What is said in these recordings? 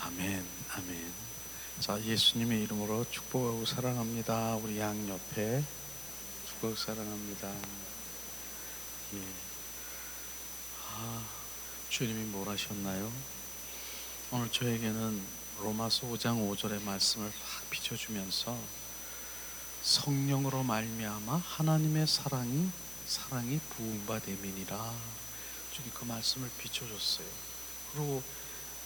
아멘, 아멘. 자, 예수님의 이름으로 축복하고 사랑합니다. 우리 양옆에 축복 사랑합니다. 예. 아, 주님이 뭘 하셨나요? 오늘 저에게는 로마서 5장 5절의 말씀을 확 비춰주면서 성령으로 말미암아 하나님의 사랑이 부음받음이니라. 주님 그 말씀을 비춰줬어요. 그리고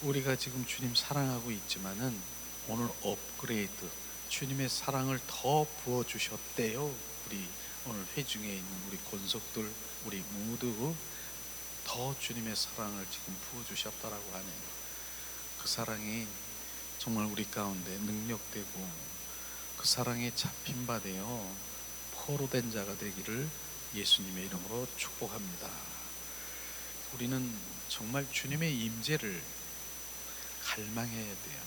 우리가 지금 주님 사랑하고 있지만은 오늘 업그레이드, 주님의 사랑을 더 부어주셨대요. 우리 오늘 회중에 있는 우리 권속들, 우리 모두 더 주님의 사랑을 지금 부어주셨다라고 하네요. 그 사랑이 정말 우리 가운데 능력되고 그 사랑에 잡힌 바 되어 포로된 자가 되기를 예수님의 이름으로 축복합니다. 우리는 정말 주님의 임재를 갈망해야 돼요.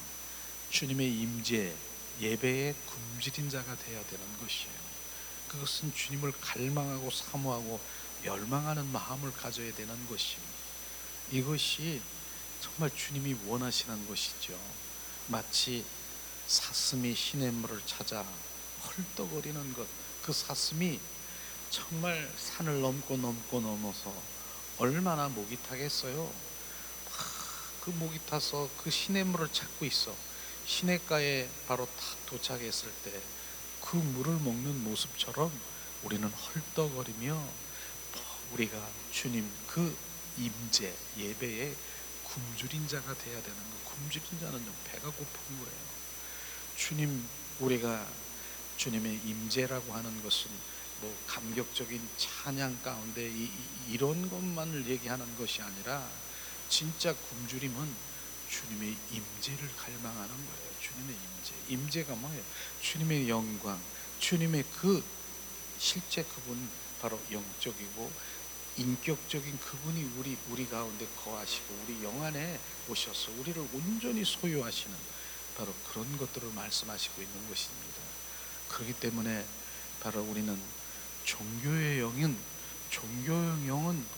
주님의 임재, 예배에 굶주린 자가 되어야 되는 것이에요. 그것은 주님을 갈망하고 사모하고 열망하는 마음을 가져야 되는 것입니다. 이것이 정말 주님이 원하시는 것이죠. 마치 사슴이 시냇물을 찾아 헐떡거리는 것, 그 사슴이 정말 산을 넘어서 얼마나 목이 타겠어요. 그 목이 타서 그 시냇물을 찾고 있어. 시냇가에 바로 딱 도착했을 때 그 물을 먹는 모습처럼 우리는 헐떡거리며 우리가 주님 그 임재 예배에 굶주린 자가 돼야 되는 거. 굶주린 자는 좀 배가 고픈 거예요. 주님, 우리가 주님의 임재라고 하는 것은 뭐 감격적인 찬양 가운데 이런 것만을 얘기하는 것이 아니라 진짜 굶주림은 주님의 임재를 갈망하는 거예요. 주님의 임재가 뭐예요? 주님의 영광, 주님의 그 실제 그분 바로 영적이고 인격적인 그분이 우리 가운데 거하시고 우리 영 안에 오셔서 우리를 온전히 소유하시는 바로 그런 것들을 말씀하시고 있는 것입니다. 그렇기 때문에 바로 우리는 종교의 영은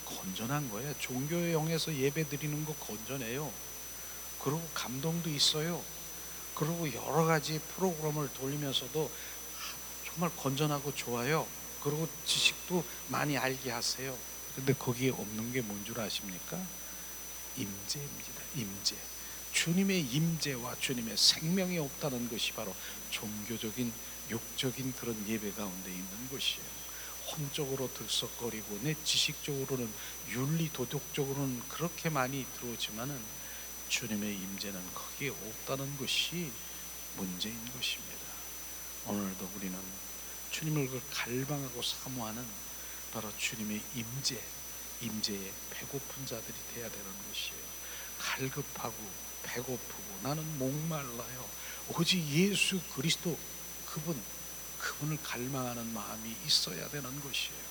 건전한 거예요. 종교의 영에서 예배 드리는 거 건전해요. 그리고 감동도 있어요. 그리고 여러 가지 프로그램을 돌리면서도 정말 건전하고 좋아요. 그리고 지식도 많이 알게 하세요. 근데 거기에 없는 게 뭔 줄 아십니까? 임재입니다. 임재. 주님의 임재와 주님의 생명이 없다는 것이 바로 종교적인 육적인 그런 예배 가운데 있는 것이에요. 혼적으로 들썩거리고 내 지식적으로는 윤리 도덕적으로는 그렇게 많이 들어오지만은 주님의 임재는 거기에 없다는 것이 문제인 것입니다. 오늘도 우리는 주님을 갈망하고 사모하는 바로 주님의 임재에 배고픈 자들이 되어야 되는 것이에요. 갈급하고 배고프고 나는 목말라요. 오직 예수 그리스도 그분을 갈망하는 마음이 있어야 되는 것이에요.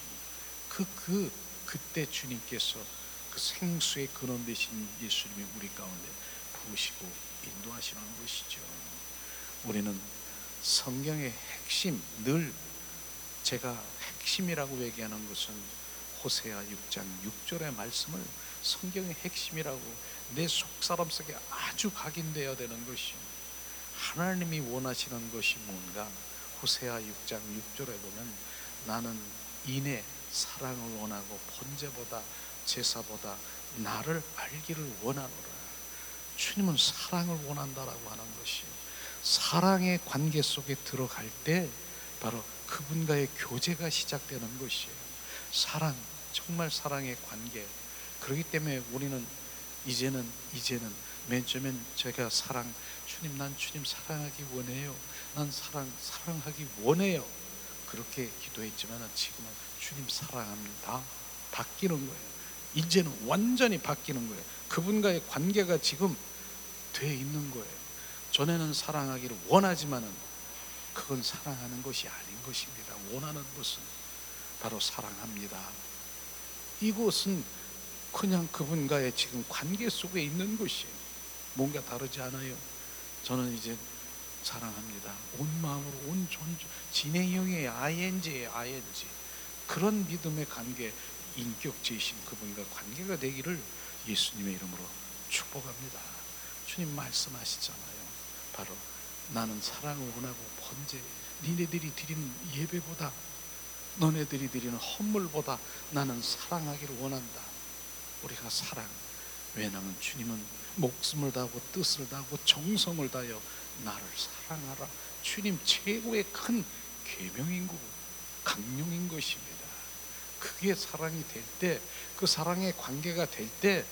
그때 주님께서 그 생수의 근원 되신 예수님이 우리 가운데 부으시고 인도하시는 것이죠. 우리는 성경의 핵심, 늘 제가 핵심이라고 얘기하는 것은 호세아 6장 6절의 말씀을 성경의 핵심이라고 내 속사람 속에 아주 각인되어야 되는 것이 하나님이 원하시는 것이 뭔가. 호세아 6장 6절에 보면 나는 인의 사랑을 원하고 번제보다 제사보다 나를 알기를 원하노라. 주님은 사랑을 원한다라고 하는 것이요. 사랑의 관계 속에 들어갈 때 바로 그분과의 교제가 시작되는 것이에요. 사랑, 정말 사랑의 관계. 그렇기 때문에 우리는 이제는 맨 처음엔 제가 주님 난 주님 사랑하기 원해요. 난 사랑하기 원해요. 그렇게 기도했지만 지금은 주님 사랑합니다. 바뀌는 거예요. 이제는 완전히 바뀌는 거예요. 그분과의 관계가 지금 돼 있는 거예요. 전에는 사랑하기를 원하지만은 그건 사랑하는 것이 아닌 것입니다. 원하는 것은 바로 사랑합니다. 이것은 그냥 그분과의 지금 관계 속에 있는 것이에요. 뭔가 다르지 않아요. 저는 이제 사랑합니다. 온 마음으로 온 존재, 진행형의 ING예요. ING. 그런 믿음의 관계, 인격체이신 그분과 관계가 되기를 예수님의 이름으로 축복합니다. 주님 말씀하시잖아요. 바로 나는 사랑을 원하고 번제, 니네들이 드리는 예배보다, 너네들이 드리는 헌물보다 나는 사랑하기를 원한다. 우리가 사랑, 왜냐하면 주님은 목숨을 다하고 뜻을 다하고 정성을 다하여 나를 사랑하라. 주님 최고의 큰 계명인 거고 강령인 것입니다. 그게 사랑이 될 때, 그 사랑의 관계가 될 때,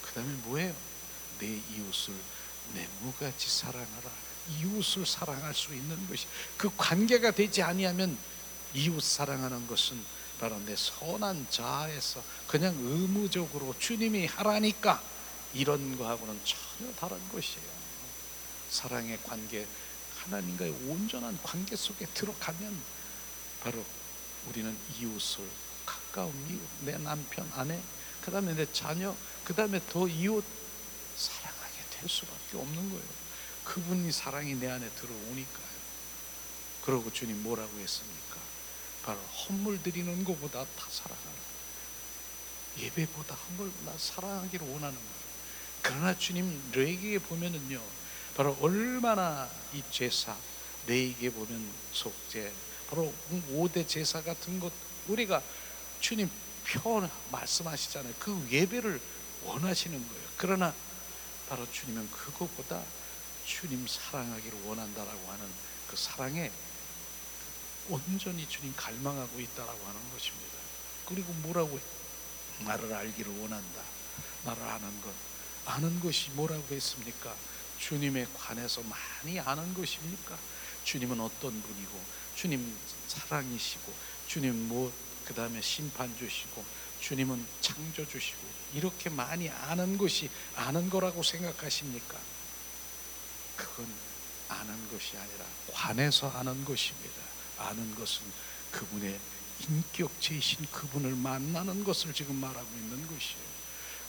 그 다음에 뭐예요? 내 이웃을 내 무같이 사랑하라. 이웃을 사랑할 수 있는 것이, 그 관계가 되지 아니하면 이웃 사랑하는 것은 바로 내 선한 자아에서 그냥 의무적으로 주님이 하라니까 이런 거하고는 전혀 다른 것이에요. 사랑의 관계, 하나님과의 온전한 관계 속에 들어가면 바로 우리는 이웃을, 가까운 이웃, 내 남편, 아내, 그 다음에 내 자녀, 그 다음에 더 이웃 사랑하게 될 수밖에 없는 거예요. 그분이 사랑이 내 안에 들어오니까요. 그러고 주님 뭐라고 했습니까? 바로 헌물 드리는 것보다 다 사랑하라. 예배보다 헌물보다 사랑하기를 원하는 거예요. 그러나 주님 레위기에 보면은요, 바로 얼마나 이 제사, 레위기에 보면 속죄, 바로 5대 제사 같은 것 우리가 주님 표현 말씀하시잖아요. 그 예배를 원하시는 거예요. 그러나 바로 주님은 그것보다 주님 사랑하기를 원한다라고 하는 그 사랑에 온전히 주님 갈망하고 있다라고 하는 것입니다. 그리고 뭐라고 해요? 나를 알기를 원한다. 나를 아는 것이 뭐라고 했습니까? 주님에 관해서 많이 아는 것입니까? 주님은 어떤 분이고, 주님 사랑이시고, 주님 그 다음에 심판 주시고, 주님은 창조 주시고, 이렇게 많이 아는 것이 아는 거라고 생각하십니까? 그건 아는 것이 아니라 관해서 아는 것입니다. 아는 것은 그분의 인격체이신 그분을 만나는 것을 지금 말하고 있는 것이에요.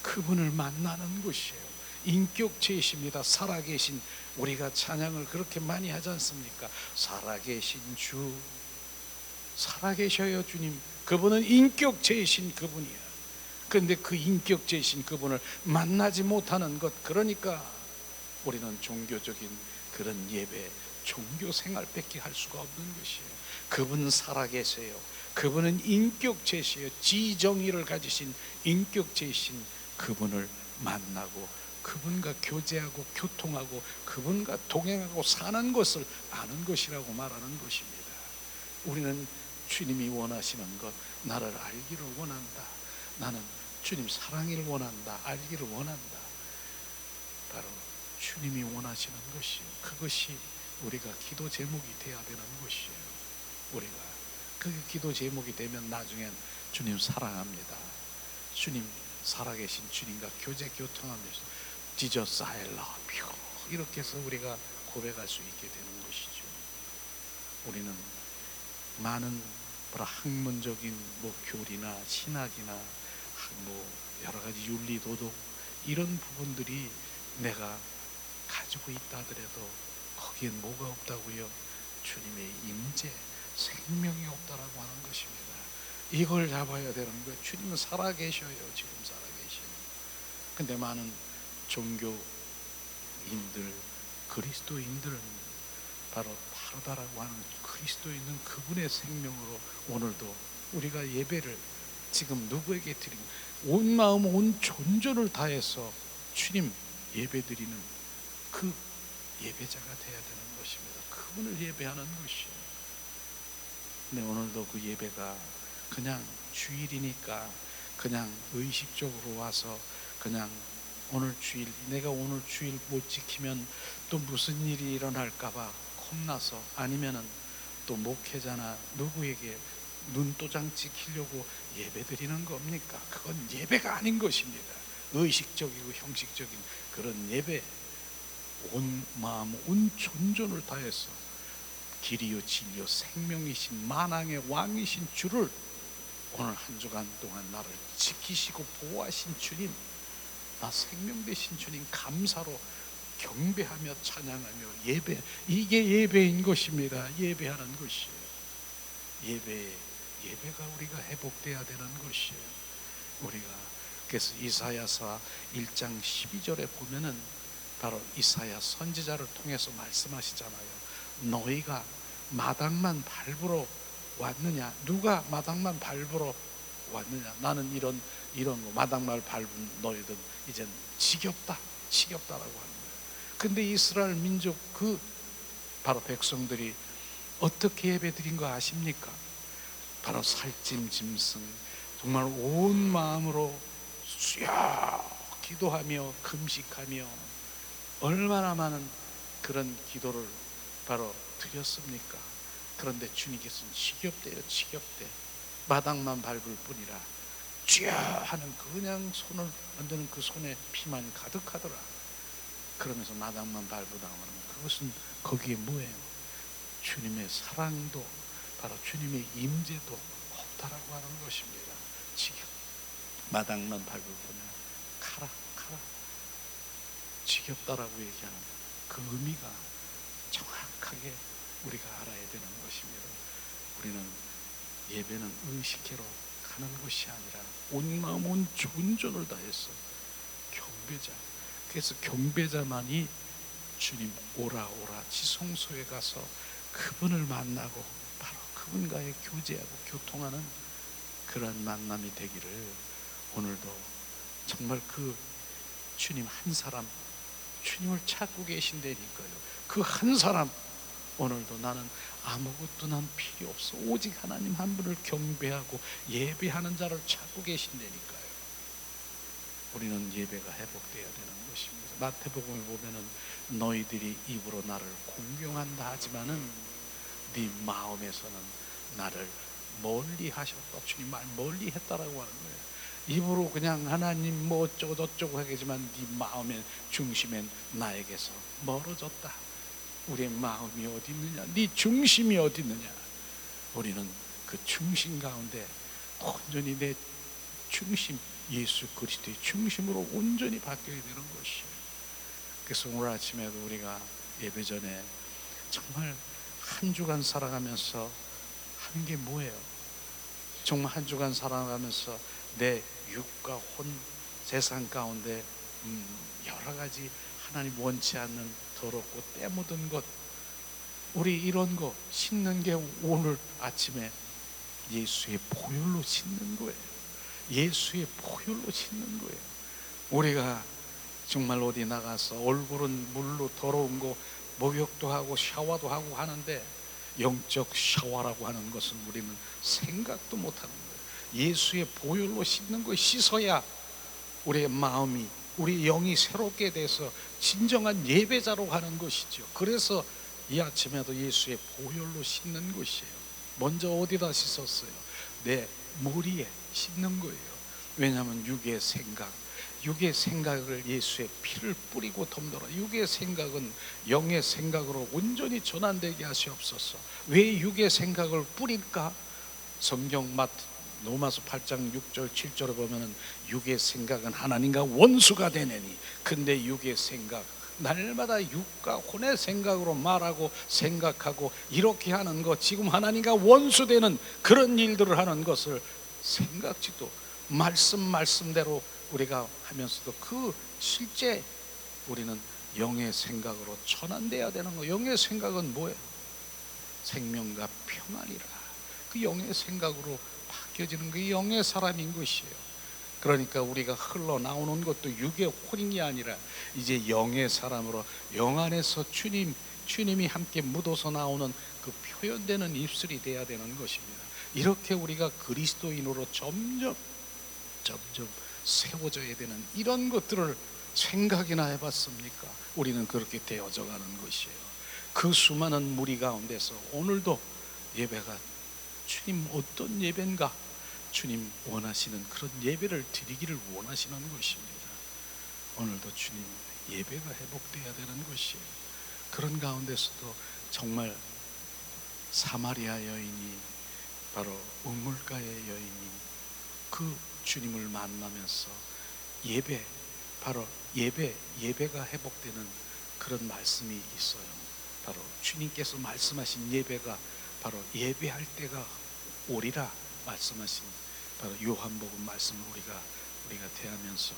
그분을 만나는 것이에요. 인격체이십니다. 살아계신, 우리가 찬양을 그렇게 많이 하지 않습니까? 살아계신 주, 살아계셔요. 주님, 그분은 인격체이신 그분이야. 그런데 그 인격체이신 그분을 만나지 못하는 것, 그러니까 우리는 종교적인 그런 예배, 종교 생활밖에 할 수가 없는 것이에요. 그분은 살아계세요. 그분은 인격체시요, 지정의를 가지신 인격체이신 그분을 만나고 그분과 교제하고 교통하고 그분과 동행하고 사는 것을 아는 것이라고 말하는 것입니다. 우리는 주님이 원하시는 것, 나를 알기를 원한다. 나는 주님 사랑을 원한다. 알기를 원한다. 바로 주님이 원하시는 것이요, 그것이 우리가 기도 제목이 되어야 되는 것이에요. 우리가 그 기도 제목이 되면 나중엔 주님 사랑합니다. 주님 살아계신 주님과 교제 교통하면서 Jesus I love you 이렇게 해서 우리가 고백할 수 있게 되는 것이죠. 우리는 많은 학문적인 교리나 신학이나 여러 가지 윤리 도덕 이런 부분들이 내가 가지고 있다 하더라도 거기엔 뭐가 없다고요? 주님의 임재, 생명이 없다라고 하는 것입니다. 이걸 잡아야 되는 거예요. 주님은 살아계셔요. 지금 살아계셔요. 근데 많은 종교인들, 그리스도인들은 바로 다르다라고 하는 그리스도인은 그분의 생명으로 오늘도 우리가 예배를 지금 누구에게 드리는, 온 마음 온 존재를 다해서 주님 예배드리는 그 예배자가 되어야 되는 것입니다. 그분을 예배하는 것이에요. 근데 오늘도 그 예배가 그냥 주일이니까 그냥 의식적으로 와서 그냥 오늘 주일, 내가 오늘 주일 못 지키면 또 무슨 일이 일어날까봐 겁나서, 아니면은 또 목회자나 누구에게 눈도장 찍히려고 예배드리는 겁니까? 그건 예배가 아닌 것입니다. 의식적이고 형식적인 그런 예배, 온 마음 온 존존을 다해서 길이요 진리요 생명이신 만왕의 왕이신 주를 오늘 한 주간 동안 나를 지키시고 보호하신 주님, 나 생명 되신 주님 감사로 경배하며 찬양하며 예배, 이게 예배인 것입니다. 예배하는 것이에요. 예배가 우리가 회복돼야 되는 것이에요. 우리가 그래서 이사야서 1장 12절에 보면은 바로 이사야 선지자를 통해서 말씀하시잖아요. 너희가 마당만 밟으러 왔느냐? 누가 마당만 밟으러 왔느냐? 나는 이런 거 마당만 밟은 너희들 이젠 지겹다라고 하는 거예요. 근데 이스라엘 민족 바로 백성들이 어떻게 예배드린 거 아십니까? 바로 살찜 짐승, 정말 온 마음으로 기도하며 금식하며 얼마나 많은 그런 기도를 바로 드렸습니까? 그런데 주님께서는 지겹대. 마당만 밟을 뿐이라 쥐야 하는 그냥 손을 만드는 그 손에 피만 가득하더라. 그러면서 마당만 밟으다 하면 그것은 거기에 뭐예요? 주님의 사랑도 바로 주님의 임재도 없다라고 하는 것입니다. 마당만 밟을 뿐이야. 가라. 지겹다라고 얘기하는 그 의미가 정확하게 우리가 알아야 되는 것입니다. 우리는 예배는 의식해로 가는 것이 아니라 온 마음 온 존전을 다해서 경배자. 그래서 경배자만이 주님 오라 지성소에 가서 그분을 만나고 바로 그분과의 교제하고 교통하는 그런 만남이 되기를 오늘도 정말 그 주님 한 사람 주님을 찾고 계신다니까요. 그 한 사람 오늘도 나는 아무것도 난 필요 없어. 오직 하나님 한 분을 경배하고 예배하는 자를 찾고 계신다니까요. 우리는 예배가 회복되어야 되는 것입니다. 마태복음에 보면은 너희들이 입으로 나를 공경한다 하지만은 네 마음에서는 나를 멀리 하셨다. 주님 말 멀리 했다라고 하는 거예요. 입으로 그냥 하나님 뭐 어쩌고 저쩌고 하겠지만 네 마음의 중심엔 나에게서 멀어졌다. 우리의 마음이 어디 있느냐? 네 중심이 어디 있느냐? 우리는 그 중심 가운데 온전히 내 중심 예수 그리스도의 중심으로 온전히 바뀌어야 되는 것이에요. 그래서 오늘 아침에도 우리가 예배 전에 정말 한 주간 살아가면서 하는 게 뭐예요? 정말 한 주간 살아가면서 내 육과 혼 세상 가운데 여러 가지 하나님 원치 않는 더럽고 때 묻은 것, 우리 이런 거 씻는 게 오늘 아침에 예수의 보혈로 씻는 거예요. 예수의 보혈로 씻는 거예요. 우리가 정말 어디 나가서 얼굴은 물로 더러운 거 목욕도 하고 샤워도 하고 하는데 영적 샤워라고 하는 것은 우리는 생각도 못하는 거예요. 예수의 보혈로 씻는 거 씻어야 우리의 마음이 우리 영이 새롭게 돼서 진정한 예배자로 가는 것이죠. 그래서 이 아침에도 예수의 보혈로 씻는 것이에요. 먼저 어디다 씻었어요? 내 머리에 씻는 거예요. 왜냐하면 육의 생각을 예수의 피를 뿌리고 덤더라. 육의 생각은 영의 생각으로 온전히 전환되게 하시옵소서. 왜 육의 생각을 뿌릴까? 성경 로마서 8장 6절 7절을 보면은 육의 생각은 하나님과 원수가 되느니, 근데 육의 생각 날마다 육과 혼의 생각으로 말하고 생각하고 이렇게 하는 것, 지금 하나님과 원수되는 그런 일들을 하는 것을 생각지도 말씀대로 우리가 하면서도 그 실제 우리는 영의 생각으로 전환돼야 되는 거. 영의 생각은 뭐예요? 생명과 평안이라. 그 영의 생각으로 바뀌어지는 그 영의 사람인 것이에요. 그러니까 우리가 흘러나오는 것도 육의 혼인이 아니라 이제 영의 사람으로 영 안에서 주님이 함께 묻어서 나오는 그 표현되는 입술이 돼야 되는 것입니다. 이렇게 우리가 그리스도인으로 점점 세워져야 되는 이런 것들을 생각이나 해봤습니까? 우리는 그렇게 되어져 가는 것이에요. 그 수많은 무리 가운데서 오늘도 예배가 주님 어떤 예배인가? 주님 원하시는 그런 예배를 드리기를 원하시는 것입니다. 오늘도 주님 예배가 회복되어야 되는 것이에요. 그런 가운데서도 정말 사마리아 여인이 바로 우물가의 여인이 그 주님을 만나면서 예배가 회복되는 그런 말씀이 있어요. 바로 주님께서 말씀하신 예배가 바로 예배할 때가 오리라 말씀하신 바로 요한복음 말씀을 우리가 대하면서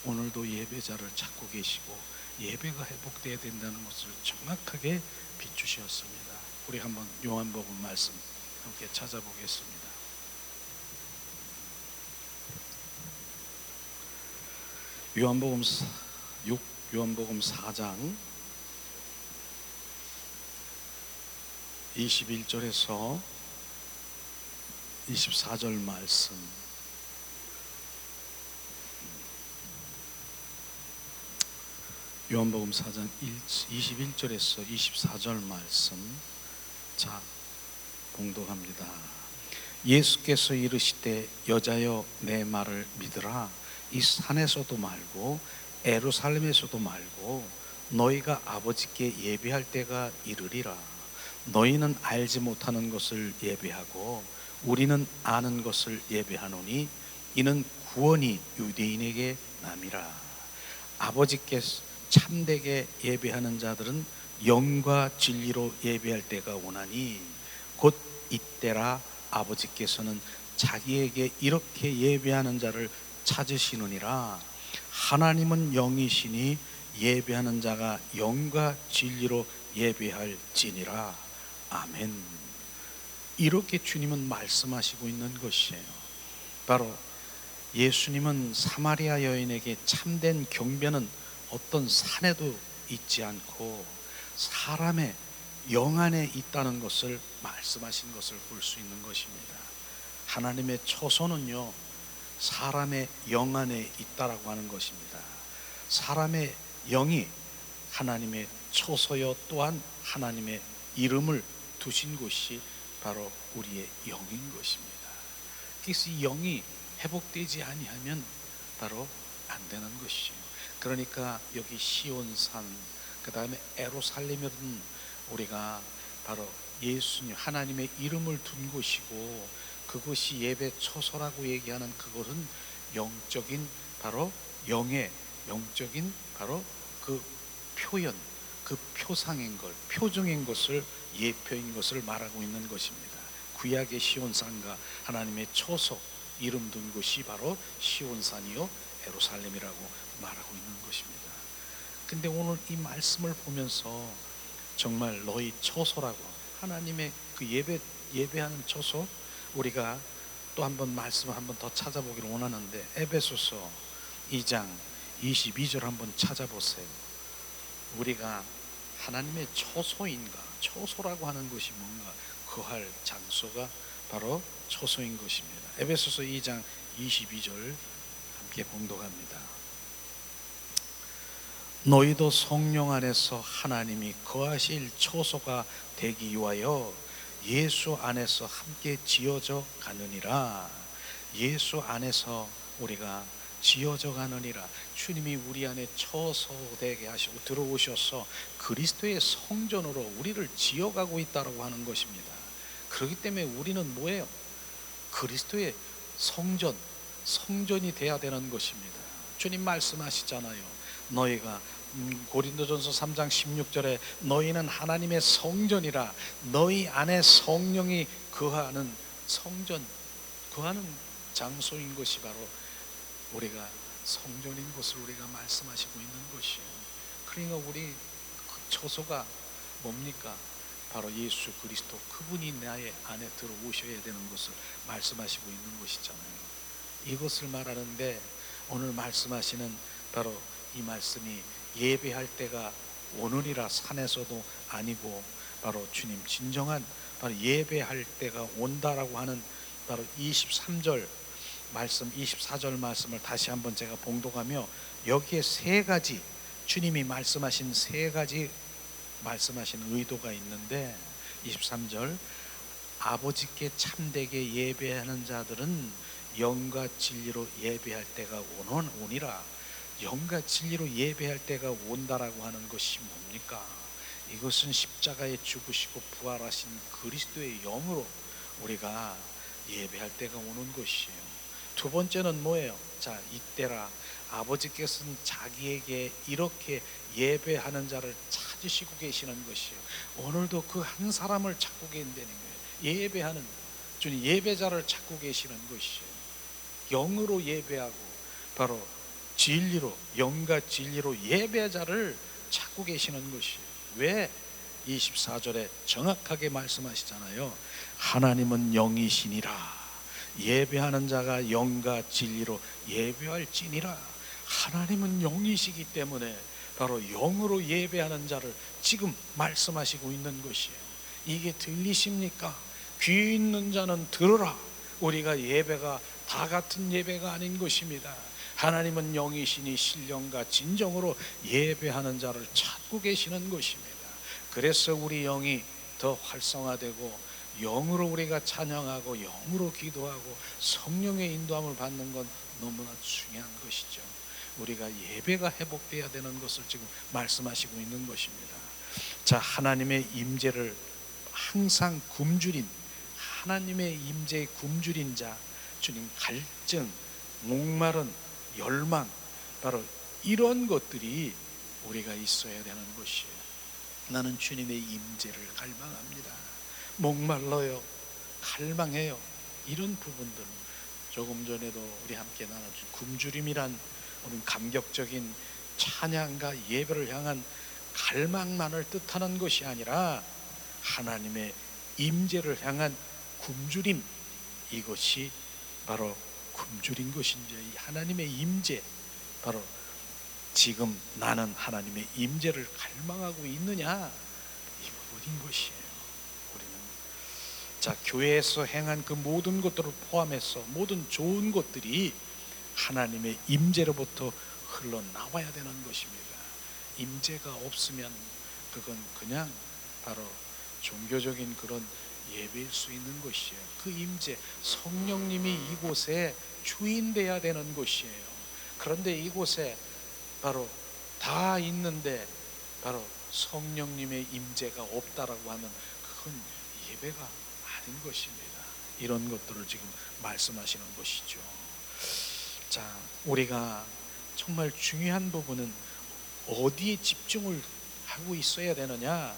오늘도 예배자를 찾고 계시고 예배가 회복되어야 된다는 것을 정확하게 비추셨습니다. 우리 한번 요한복음 말씀 함께 찾아보겠습니다. 요한복음 4장 21절에서 24절 말씀. 요한복음 4장 21절에서 24절 말씀. 자, 봉독합니다. 예수께서 이르시되 여자여 내 말을 믿으라. 이 산에서도 말고 예루살렘에서도 말고 너희가 아버지께 예배할 때가 이르리라. 너희는 알지 못하는 것을 예배하고 우리는 아는 것을 예배하노니 이는 구원이 유대인에게 남이라. 아버지께 참되게 예배하는 자들은 영과 진리로 예배할 때가 오나니 곧 이때라. 아버지께서는 자기에게 이렇게 예배하는 자를 찾으시느니라. 하나님은 영이시니 예배하는 자가 영과 진리로 예배할지니라. 아멘. 이렇게 주님은 말씀하시고 있는 것이에요. 바로 예수님은 사마리아 여인에게 참된 경배는 어떤 산에도 있지 않고 사람의 영 안에 있다는 것을 말씀하신 것을 볼 수 있는 것입니다. 하나님의 처소는요, 사람의 영 안에 있다라고 하는 것입니다. 사람의 영이 하나님의 처소여 또한 하나님의 이름을 두신 곳이 바로 우리의 영인 것입니다. 그래서 이 영이 회복되지 아니하면 바로 안 되는 것이죠. 그러니까 여기 시온산, 그 다음에 예루살렘은 우리가 바로 예수님 하나님의 이름을 둔 곳이고 그것이 예배 처소라고 얘기하는 그것은 영적인 바로 영의 영적인 바로 그 표현, 그 표상인 것, 표중인 것을 예표인 것을 말하고 있는 것입니다. 구약의 시온산과 하나님의 처소 이름 둔 곳이 바로 시온산이요 예루살렘이라고 말하고 있는 것입니다. 근데 오늘 이 말씀을 보면서 정말 너희 처소라고 하나님의 그 예배하는 처소, 우리가 또 한번 말씀을 한번 더 찾아보기를 원하는데 에베소서 2장 22절 한번 찾아보세요. 우리가 하나님의 처소인가? 처소라고 하는 것이 뭔가? 거할 장소가 바로 처소인 것입니다. 에베소서 2장 22절 함께 봉독합니다. 너희도 성령 안에서 하나님이 거하실 처소가 되기 위하여 예수 안에서 함께 지어져 가느니라. 예수 안에서 우리가 지어져 가느니라. 주님이 우리 안에 처소되게 하시고 들어오셔서 그리스도의 성전으로 우리를 지어가고 있다고 하는 것입니다. 그렇기 때문에 우리는 뭐예요? 그리스도의 성전이 돼야 되는 것입니다. 주님 말씀하시잖아요. 너희가 고린도전서 3장 16절에 너희는 하나님의 성전이라. 너희 안에 성령이 거하는 성전, 거하는 장소인 것이 바로 우리가 성전인 것을 우리가 말씀하시고 있는 것이에요. 그러니까 우리 처소가 뭡니까? 바로 예수 그리스도, 그분이 나의 안에 들어오셔야 되는 것을 말씀하시고 있는 것이잖아요. 이것을 말하는데 오늘 말씀하시는 바로 이 말씀이 예배할 때가 오늘이라 산에서도 아니고 바로 주님 진정한 바로 예배할 때가 온다라고 하는 바로 23절 말씀, 24절 말씀을 다시 한번 제가 봉독하며 여기에 세 가지 주님이 말씀하신 세 가지 말씀하신 의도가 있는데 23절 아버지께 참되게 예배하는 자들은 영과 진리로 예배할 때가 오니라. 영과 진리로 예배할 때가 온다라고 하는 것이 뭡니까? 이것은 십자가에 죽으시고 부활하신 그리스도의 영으로 우리가 예배할 때가 오는 것이에요. 두 번째는 뭐예요? 자, 이때라. 아버지께서는 자기에게 이렇게 예배하는 자를 찾으시고 계시는 것이에요. 오늘도 그 한 사람을 찾고 계신다는 거예요. 예배하는 주님, 예배자를 찾고 계시는 것이에요. 영으로 예배하고 바로 진리로, 영과 진리로 예배자를 찾고 계시는 것이에요. 왜? 24절에 정확하게 말씀하시잖아요. 하나님은 영이시니라. 예배하는 자가 영과 진리로 예배할지니라. 하나님은 영이시기 때문에 바로 영으로 예배하는 자를 지금 말씀하시고 있는 것이에요. 이게 들리십니까? 귀 있는 자는 들으라. 우리가 예배가 다 같은 예배가 아닌 것입니다. 하나님은 영이시니 신령과 진정으로 예배하는 자를 찾고 계시는 것입니다. 그래서 우리 영이 더 활성화되고 영으로 우리가 찬양하고 영으로 기도하고 성령의 인도함을 받는 건 너무나 중요한 것이죠. 우리가 예배가 회복되어야 되는 것을 지금 말씀하시고 있는 것입니다. 자, 하나님의 임재를 항상 굶주린, 하나님의 임재의 굶주린 자, 주님, 갈증, 목마른 열망, 바로 이런 것들이 우리가 있어야 되는 것이에요. 나는 주님의 임재를 갈망합니다. 목말라요, 갈망해요. 이런 부분들, 조금 전에도 우리 함께 나눠준 굶주림이란 우리는 감격적인 찬양과 예배를 향한 갈망만을 뜻하는 것이 아니라 하나님의 임재를 향한 굶주림, 이것이 바로 굶주린 것인지, 하나님의 임재, 바로 지금 나는 하나님의 임재를 갈망하고 있느냐, 이 부분인 것이에요. 우리는 자, 교회에서 행한 그 모든 것들을 포함해서 모든 좋은 것들이 하나님의 임재로부터 흘러나와야 되는 것입니다. 임재가 없으면 그건 그냥 바로 종교적인 그런 예배일 수 있는 것이에요. 그 임재, 성령님이 이곳에 주인되어야 되는 것이에요. 그런데 이곳에 바로 다 있는데 바로 성령님의 임재가 없다라고 하면 그건 예배가 아닌 것입니다. 이런 것들을 지금 말씀하시는 것이죠. 자, 우리가 정말 중요한 부분은 어디에 집중을 하고 있어야 되느냐.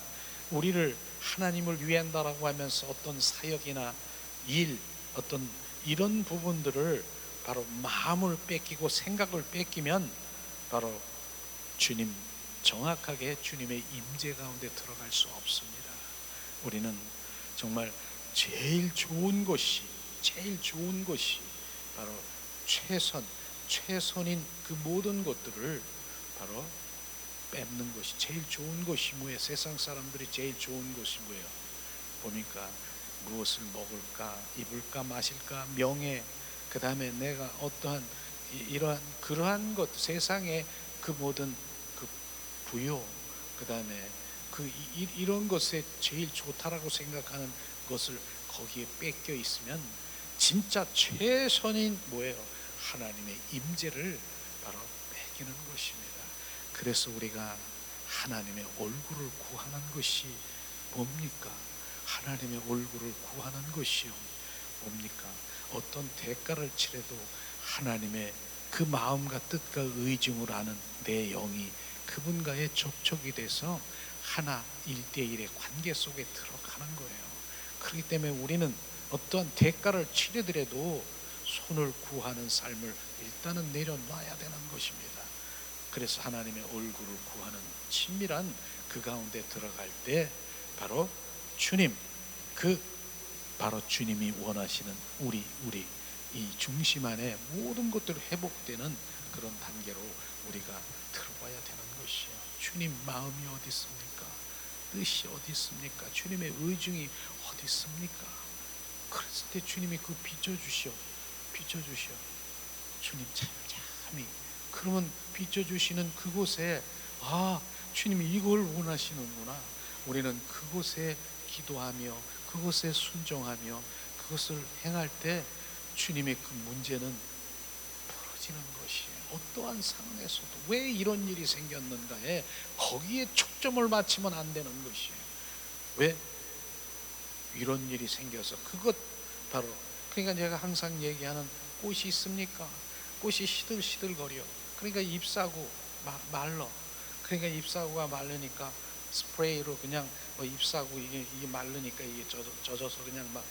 우리를 하나님을 위한다라고 하면서 어떤 사역이나 일, 어떤 이런 부분들을 바로 마음을 뺏기고 생각을 뺏기면 바로 주님, 정확하게 주님의 임재 가운데 들어갈 수 없습니다. 우리는 정말 제일 좋은 것이 바로 최선인 그 모든 것들을 바로 뺏는 것이, 제일 좋은 것이 뭐예요? 세상 사람들이 제일 좋은 것이 뭐예요? 보니까 무엇을 먹을까, 입을까, 마실까, 명예, 그 다음에 내가 어떠한 그러한 것, 세상의 그 모든 그 부요, 그 다음에 이런 것에 제일 좋다라고 생각하는 것을 거기에 뺏겨 있으면 진짜 최선인 뭐예요? 하나님의 임재를 바로 뺏기는 것입니다. 그래서 우리가 하나님의 얼굴을 구하는 것이 뭡니까? 하나님의 얼굴을 구하는 것이요, 뭡니까? 어떤 대가를 치래도 하나님의 그 마음과 뜻과 의중을 아는 내 영이 그분과의 접촉이 돼서 하나 1대1의 관계 속에 들어가는 거예요. 그렇기 때문에 우리는 어떠한 대가를 치르더라도 손을 구하는 삶을 일단은 내려놔야 되는 것입니다. 그래서 하나님의 얼굴을 구하는 친밀한 그 가운데 들어갈 때 바로 주님, 바로 주님이 원하시는 우리 이 중심 안에 모든 것들이 회복되는 그런 단계로 우리가 들어가야 되는 것이에요. 주님 마음이 어디 있습니까? 뜻이 어디 있습니까? 주님의 의중이 어디 있습니까? 그랬을 때 주님이 그 비춰주시오. 주님 참이, 그러면 비춰주시는 그곳에 주님이 이걸 원하시는구나. 우리는 그곳에 기도하며 그곳에 순종하며 그것을 행할 때 주님의 그 문제는 풀어지는 것이에요. 어떠한 상황에서도 왜 이런 일이 생겼는가에 거기에 초점을 맞추면 안 되는 것이에요. 왜 이런 일이 생겨서 그것 바로, 그러니까 제가 항상 얘기하는 꽃이 있습니까? 꽃이 시들시들거려. 그러니까 잎사구 말라. 그러니까 잎사구가 마르니까 스프레이로 그냥 잎사구 이게 마르니까 이게 젖어서 그냥 막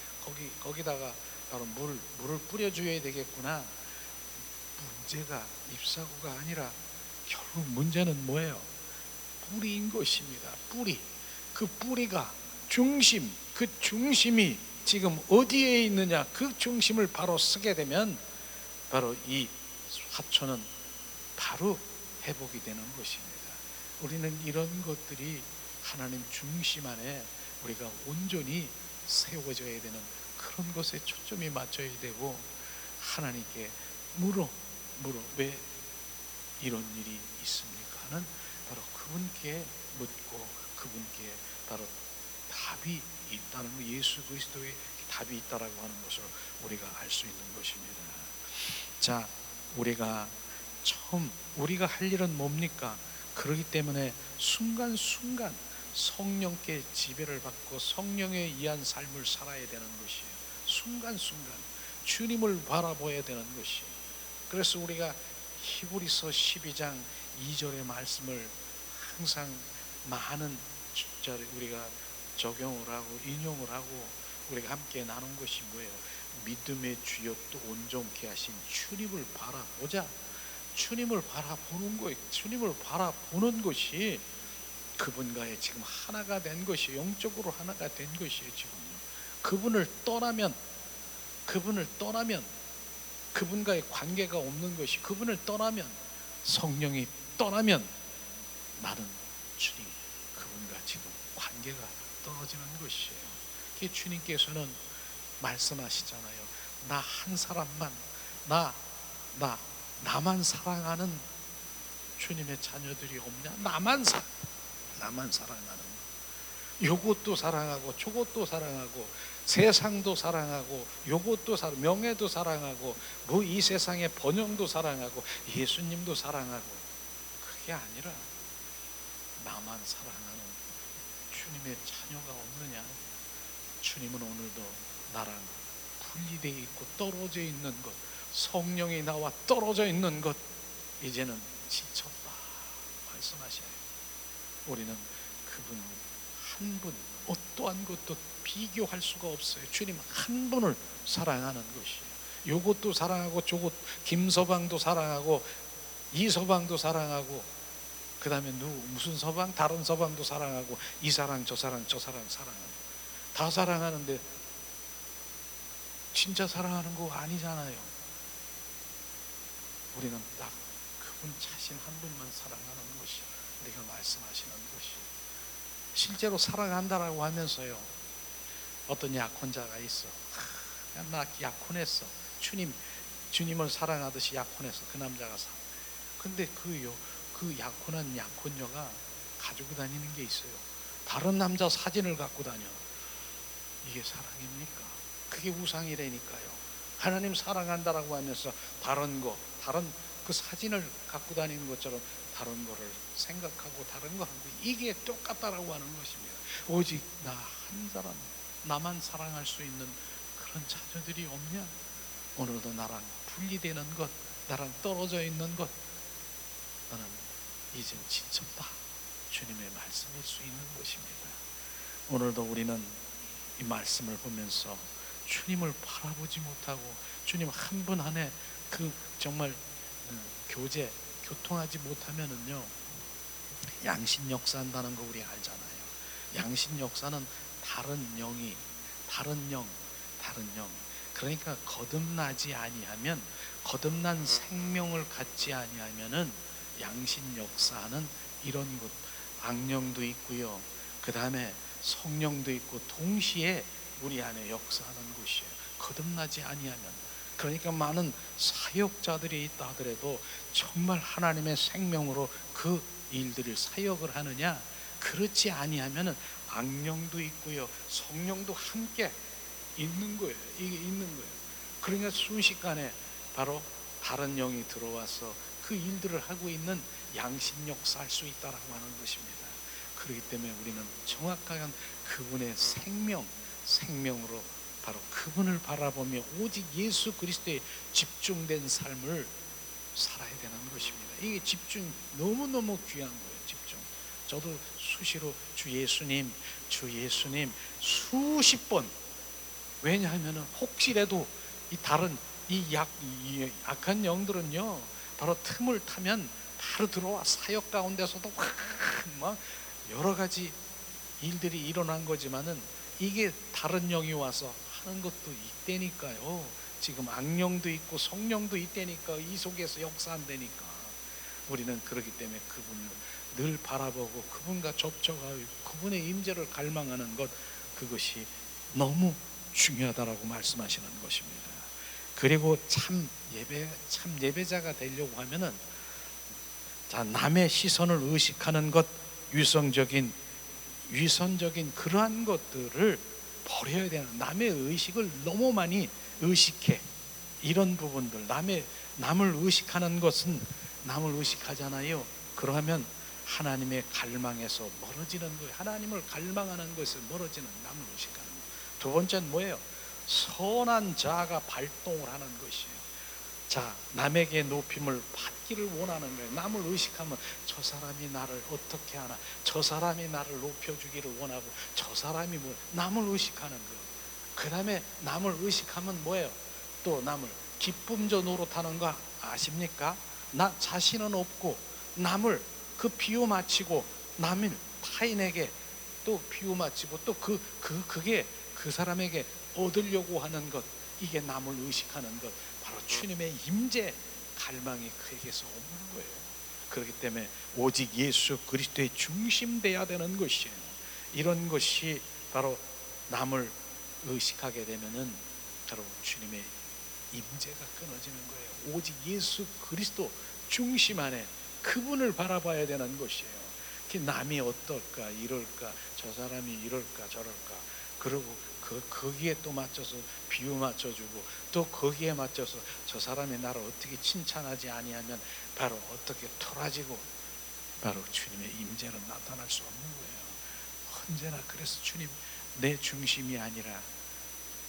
거기다가 바로 물을 뿌려줘야 되겠구나. 문제가 잎사구가 아니라 결국 문제는 뭐예요? 뿌리인 것입니다. 뿌리. 그 뿌리가 중심, 그 중심이 지금 어디에 있느냐, 그 중심을 바로 쓰게 되면 바로 이 화초는 바로 회복이 되는 것입니다. 우리는 이런 것들이 하나님 중심 안에 우리가 온전히 세워져야 되는 그런 것에 초점이 맞춰야 되고, 하나님께 물어 왜 이런 일이 있습니까 하는 바로 그분께 묻고 그분께 바로 답이 있다는 것, 예수 그리스도의 답이 있다라고 하는 것을 우리가 알 수 있는 것입니다. 자, 우리가 할 일은 뭡니까? 그렇기 때문에 순간순간 성령께 지배를 받고 성령에 의한 삶을 살아야 되는 것이에요. 순간순간 주님을 바라봐야 되는 것이에요. 그래서 우리가 히브리서 12장 2절의 말씀을 항상 많은 숫자를 우리가 적용을 하고 인용을 하고 우리가 함께 나눈 것이 뭐예요? 믿음의 주여 또 온전케 하신 주님을 바라보자. 주님을 바라보는 거예요. 주님을 바라보는 것이 그분과의 지금 하나가 된 것이, 영적으로 하나가 된 것이에요. 지금요. 그분을 떠나면 그분과의 관계가 없는 것이, 그분을 떠나면, 성령이 떠나면 나는 주님, 그분과 지금 관계가 떨어지는 것이에요. 주님께서는 말씀하시잖아요. 나 한 사람만, 나만 사랑하는 주님의 자녀들이 없냐? 나만 사랑하는, 요것도 사랑하고 저것도 사랑하고 세상도 사랑하고 요것도 명예도 사랑하고 뭐 이 세상의 번영도 사랑하고 예수님도 사랑하고, 그게 아니라 나만 사랑하는 주님의 자녀가 없느냐? 주님은 오늘도 나랑 분리되어 있고 떨어져 있는 것, 성령이 나와 떨어져 있는 것, 이제는 지쳤다 말씀하셔요. 우리는 그분 한 분, 어떠한 것도 비교할 수가 없어요. 주님 한 분을 사랑하는 것이에요. 요것도 사랑하고 저것, 김서방도 사랑하고 이서방도 사랑하고, 그 다음에 무슨 서방, 다른 서방도 사랑하고, 이 사랑 저 사랑 사랑하고 다 사랑하는데 진짜 사랑하는 거 아니잖아요. 우리는 딱 그분 자신 한 분만 사랑하는 것이 우리가 말씀하시는 것이, 실제로 사랑한다라고 하면서요, 어떤 약혼자가 있어. 나 약혼했어. 주님을 사랑하듯이 약혼했어. 그 남자가 근데 그 약혼한 약혼녀가 가지고 다니는 게 있어요. 다른 남자 사진을 갖고 다녀. 이게 사랑입니까? 그게 우상이라니까요. 하나님 사랑한다라고 하면서 다른 그 사진을 갖고 다니는 것처럼 다른 거를 생각하고 다른 거 하고, 이게 똑같다라고 하는 것입니다. 오직 나 한 사람, 나만 사랑할 수 있는 그런 자녀들이 없냐? 오늘도 나랑 분리되는 것, 나랑 떨어져 있는 것, 나는 이젠 지쳤다. 주님의 말씀일 수 있는 것입니다. 오늘도 우리는 이 말씀을 보면서 주님을 바라보지 못하고 주님 한 분 안에 그 정말 교통하지 못하면은요, 양신 역사한다는 거 우리 알잖아요. 양신 역사는 다른 영, 그러니까 거듭나지 아니하면, 거듭난 생명을 갖지 아니하면은 양신 역사는 이런 것, 악령도 있고요, 그 다음에 성령도 있고 동시에 우리 안에 역사하는 것이에요. 거듭나지 아니하면. 그러니까 많은 사역자들이 있다 하더라도 정말 하나님의 생명으로 그 일들을 사역을 하느냐? 그렇지 아니하면은 악령도 있고요, 성령도 함께 있는 거예요. 이게 있는 거예요. 그러니까 순식간에 바로 다른 영이 들어와서 그 일들을 하고 있는 양심 역사할 수 있다라고 하는 것입니다. 그렇기 때문에 우리는 정확한 그분의 생명으로 바로 그분을 바라보며 오직 예수 그리스도에 집중된 삶을 살아야 되는 것입니다. 이게 집중 너무너무 귀한 거예요. 집중. 저도 수시로 주 예수님 수십 번, 왜냐하면 혹시라도 이 다른 이 악한 영들은요, 바로 틈을 타면 바로 들어와 사역 가운데서도 막 여러 가지 일들이 일어난 거지만은 이게 다른 영이 와서 하는 것도 있다니까요. 지금 악령도 있고 성령도 있다니까, 이 속에서 역사한다니까. 우리는 그렇기 때문에 그분을 늘 바라보고 그분과 접촉하고 그분의 임재를 갈망하는 것, 그것이 너무 중요하다라고 말씀하시는 것입니다. 그리고 참 예배자가 되려고 하면은, 자, 남의 시선을 의식하는 것, 위선적인 그러한 것들을 버려야 되는, 남의 의식을 너무 많이 의식해. 이런 부분들, 남을 의식하는 것은, 남을 의식하잖아요. 그러면 하나님의 갈망에서 멀어지는 거예요. 하나님을 갈망하는 것에서 멀어지는, 남을 의식하는 것. 두 번째는 뭐예요? 선한 자아가 발동을 하는 것이에요. 자, 남에게 높임을 받기를 원하는 거예요. 남을 의식하면 저 사람이 나를 어떻게 하나, 저 사람이 나를 높여주기를 원하고, 저 사람이 뭐, 남을 의식하는 거. 그 다음에 남을 의식하면 뭐예요? 또 남을 기쁨저 노릇하는 거 아십니까? 나 자신은 없고 남을 그 비유 맞추고, 남을 타인에게 또 비유 맞추고, 또 그게 그 사람에게 얻으려고 하는 것, 이게 남을 의식하는 것, 바로 주님의 임재 갈망이 그에게서 오는 거예요. 그렇기 때문에 오직 예수 그리스도의 중심돼야 되는 것이에요. 이런 것이 바로 남을 의식하게 되면은 바로 주님의 임재가 끊어지는 거예요. 오직 예수 그리스도 중심 안에 그분을 바라봐야 되는 것이에요. 남이 어떨까, 이럴까, 저 사람이 이럴까 저럴까, 그리고 거기에 또 맞춰서 비유 맞춰주고, 또 거기에 맞춰서 저 사람이 나를 어떻게 칭찬하지 아니하면 바로 어떻게 토라지고, 바로 주님의 임재는 나타날 수 없는 거예요. 언제나 그래서 주님 내 중심이 아니라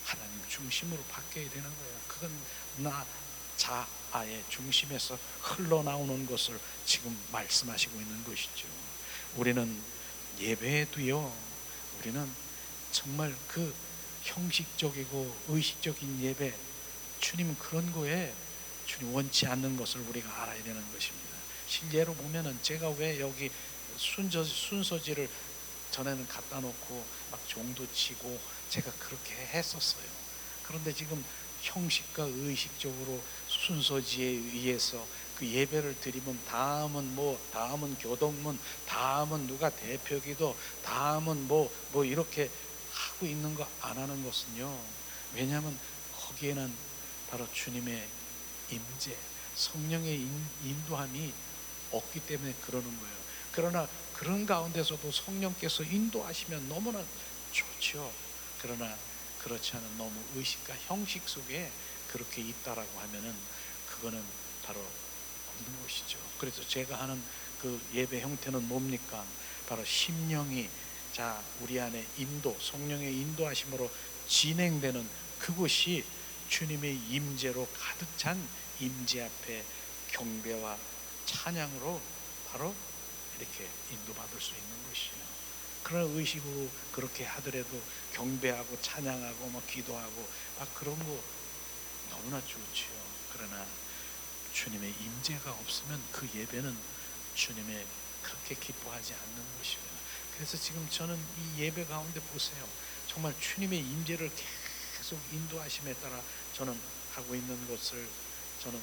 하나님 중심으로 바뀌어야 되는 거예요. 그건 나 자아의 중심에서 흘러나오는 것을 지금 말씀하시고 있는 것이죠. 우리는 예배에도요, 우리는 정말 그 형식적이고 의식적인 예배, 주님 그런 거에 주님 원치 않는 것을 우리가 알아야 되는 것입니다. 실제로 보면은 제가 왜 여기 순서지를 전에는 갖다 놓고 막 종도 치고 제가 그렇게 했었어요. 그런데 지금 형식과 의식적으로 순서지에 의해서 그 예배를 드리면 다음은 교동문, 다음은 누가 대표기도, 다음은 뭐 이렇게 하고 있는 거 안 하는 것은요, 왜냐하면 거기에는 바로 주님의 임재, 성령의 인도함이 없기 때문에 그러는 거예요. 그러나 그런 가운데서도 성령께서 인도하시면 너무나 좋죠. 그러나 그렇지 않은 너무 의식과 형식 속에 그렇게 있다라고 하면은 그거는 바로 없는 것이죠. 그래서 제가 하는 그 예배 형태는 뭡니까? 바로 심령이, 자, 우리 안에 성령의 인도하심으로 진행되는 그것이 주님의 임재로 가득 찬 임재 앞에 경배와 찬양으로 바로 이렇게 인도받을 수 있는 것이에요. 그런 의식으로 그렇게 하더라도 경배하고 찬양하고 막 기도하고 막 그런 거 너무나 좋지요. 그러나 주님의 임재가 없으면 그 예배는 주님의 그렇게 기뻐하지 않는 것이에요. 그래서 지금 저는 이 예배 가운데 보세요. 정말 주님의 임재를 계속 인도하심에 따라 저는 하고 있는 것을 저는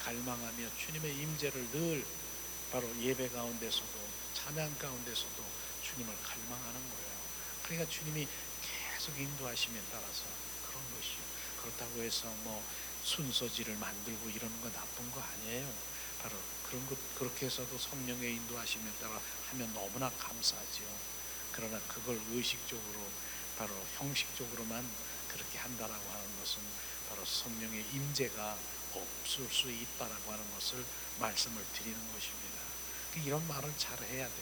갈망하며 주님의 임재를 늘 바로 예배 가운데서도 찬양 가운데서도 주님을 갈망하는 거예요. 그러니까 주님이 계속 인도하심에 따라서 그런 것이요. 그렇다고 해서 뭐 순서지를 만들고 이러는 거 나쁜 거 아니에요. 바로 그런 것, 그렇게 해서도 성령의 인도하심에 따라 하면 너무나 감사하지요. 그러나 그걸 의식적으로 바로 형식적으로만 그렇게 한다라고 하는 것은 바로 성령의 임재가 없을 수 있다라고 하는 것을 말씀을 드리는 것입니다. 이런 말을 잘 해야 돼.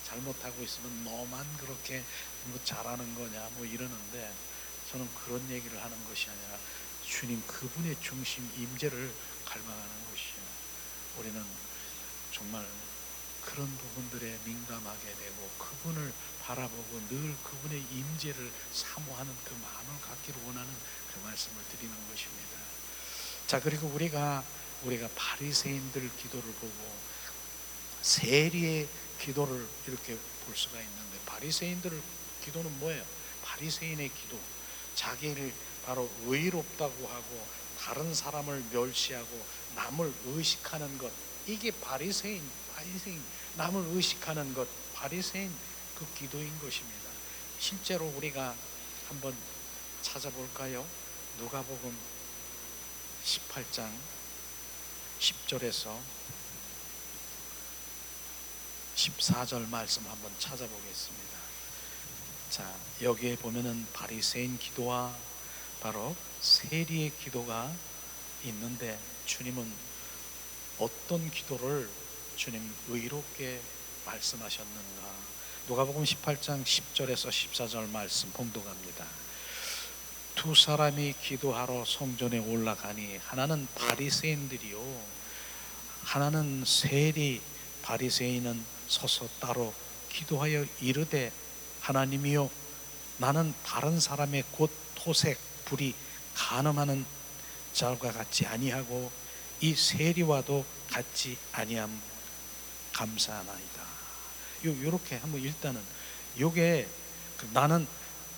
잘못하고 있으면 너만 그렇게 뭐 잘하는 거냐 뭐 이러는데, 저는 그런 얘기를 하는 것이 아니라 주님 그분의 중심 임재를 갈망하는 것이요. 우리는 정말 그런 부분들에 민감하게 되고 그분을 바라보고 늘 그분의 임재를 사모하는 그 마음을 갖기를 원하는 그 말씀을 드리는 것입니다. 자, 그리고 우리가 바리새인들 기도를 보고 세리의 기도를 이렇게 볼 수가 있는데, 바리새인들 기도는 뭐예요? 바리새인의 기도, 자기를 바로 의롭다고 하고 다른 사람을 멸시하고 남을 의식하는 것, 이게 바리새인, 남을 의식하는 것, 바리새인 그 기도인 것입니다. 실제로 우리가 한번 찾아볼까요? 누가복음 18장 10절에서 14절 말씀 한번 찾아보겠습니다. 자, 여기에 보면은 바리새인 기도와 바로 세리의 기도가 있는데, 주님은 어떤 기도를 주님 의롭게 말씀하셨는가? 누가복음 18장 10절에서 14절 말씀 봉독합니다. 두 사람이 기도하러 성전에 올라가니 하나는 바리새인들이요 하나는 세리. 바리새인은 서서 따로 기도하여 이르되, 하나님이여, 나는 다른 사람의 곧 토색, 불의, 간음하는 자와 같지 아니하고 이 세리와도 같지 아니함 감사하나이다. 요렇게 한번 일단은 요게 나는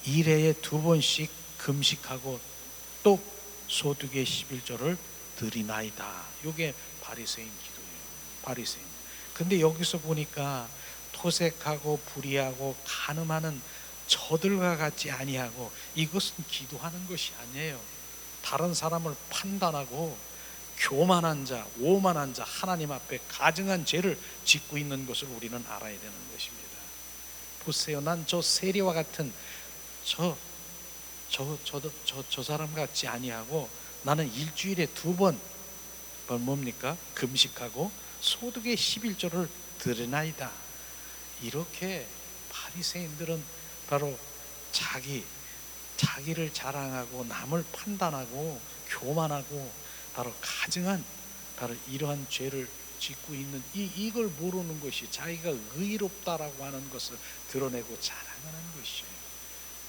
일회에 2번씩 금식하고 또 소득의 11조를 드리나이다. 요게 바리새인 기도예요. 바리새인. 근데 여기서 보니까 토색하고 불의하고 간음하는 저들과 같지 아니하고, 이것은 기도하는 것이 아니에요. 다른 사람을 판단하고 교만한 자, 오만한 자, 하나님 앞에 가증한 죄를 짓고 있는 것을 우리는 알아야 되는 것입니다. 보세요. 난 저 세리와 같은 저 사람 같지 아니하고 나는 일주일에 2번 뭡니까? 금식하고 소득의 11조를 드리나이다. 이렇게 바리새인들은 바로 자기를 자랑하고 남을 판단하고 교만하고 바로 가증한 바로 이러한 죄를 짓고 있는 이걸 모르는 것이, 자기가 의롭다라고 하는 것을 드러내고 자랑하는 것이에요.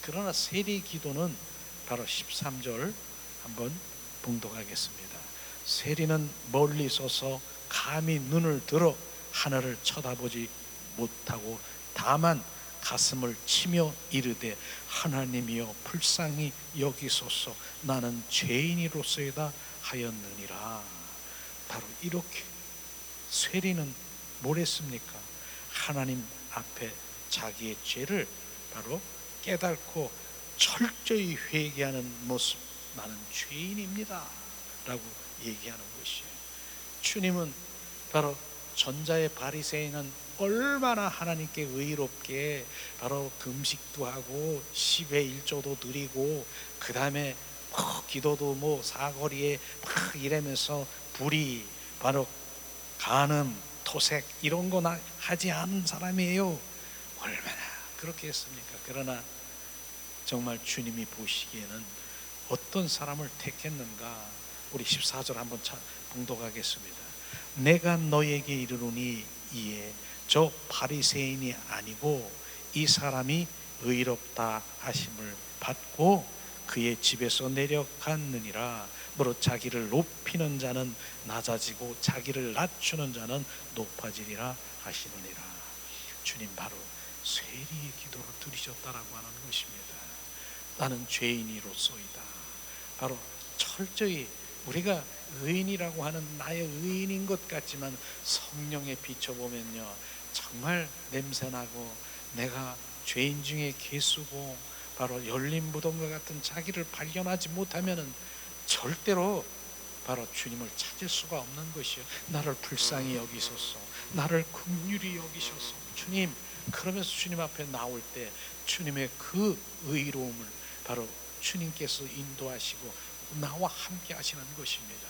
그러나 세리 기도는 바로 13절 한번 봉독하겠습니다. 세리는 멀리 서서 감히 눈을 들어 하늘을 쳐다보지 못하고 다만 가슴을 치며 이르되, 하나님이여 불쌍히 여기소서, 나는 죄인이로소이다 하였느니라. 바로 이렇게 세리는 뭘 했습니까? 하나님 앞에 자기의 죄를 바로 깨닫고 철저히 회개하는 모습, 나는 죄인입니다 라고 얘기하는 것이에요. 주님은 바로 전자의 바리새인은 얼마나 하나님께 의롭게 바로 금식도 하고 10의 1조도 드리고 그 다음에 기도도 사거리에 막 이러면서 불의, 바로 간음, 토색 이런 거 하지 않은 사람이에요. 얼마나 그렇게 했습니까? 그러나 정말 주님이 보시기에는 어떤 사람을 택했는가? 우리 14절 한번 봉독하겠습니다. 내가 너에게 이르노니 이에 저 바리새인이 아니고 이 사람이 의롭다 하심을 받고 그의 집에서 내려갔느니라. 무릇 자기를 높이는 자는 낮아지고 자기를 낮추는 자는 높아지리라 하시느니라. 주님 바로 세리의 기도를 들으셨다라고 하는 것입니다. 나는 죄인이로소이다. 바로 철저히 우리가 의인이라고 하는 나의 의인인 것 같지만 성령에 비춰보면요, 정말 냄새나고 내가 죄인 중에 개수고 바로 열린 무덤과 같은 자기를 발견하지 못하면은 절대로 바로 주님을 찾을 수가 없는 것이요. 나를 불쌍히 여기소서, 나를 긍휼히 여기소서 주님. 그러면서 주님 앞에 나올 때 주님의 그 의로움을 바로 주님께서 인도하시고 나와 함께 하시는 것입니다.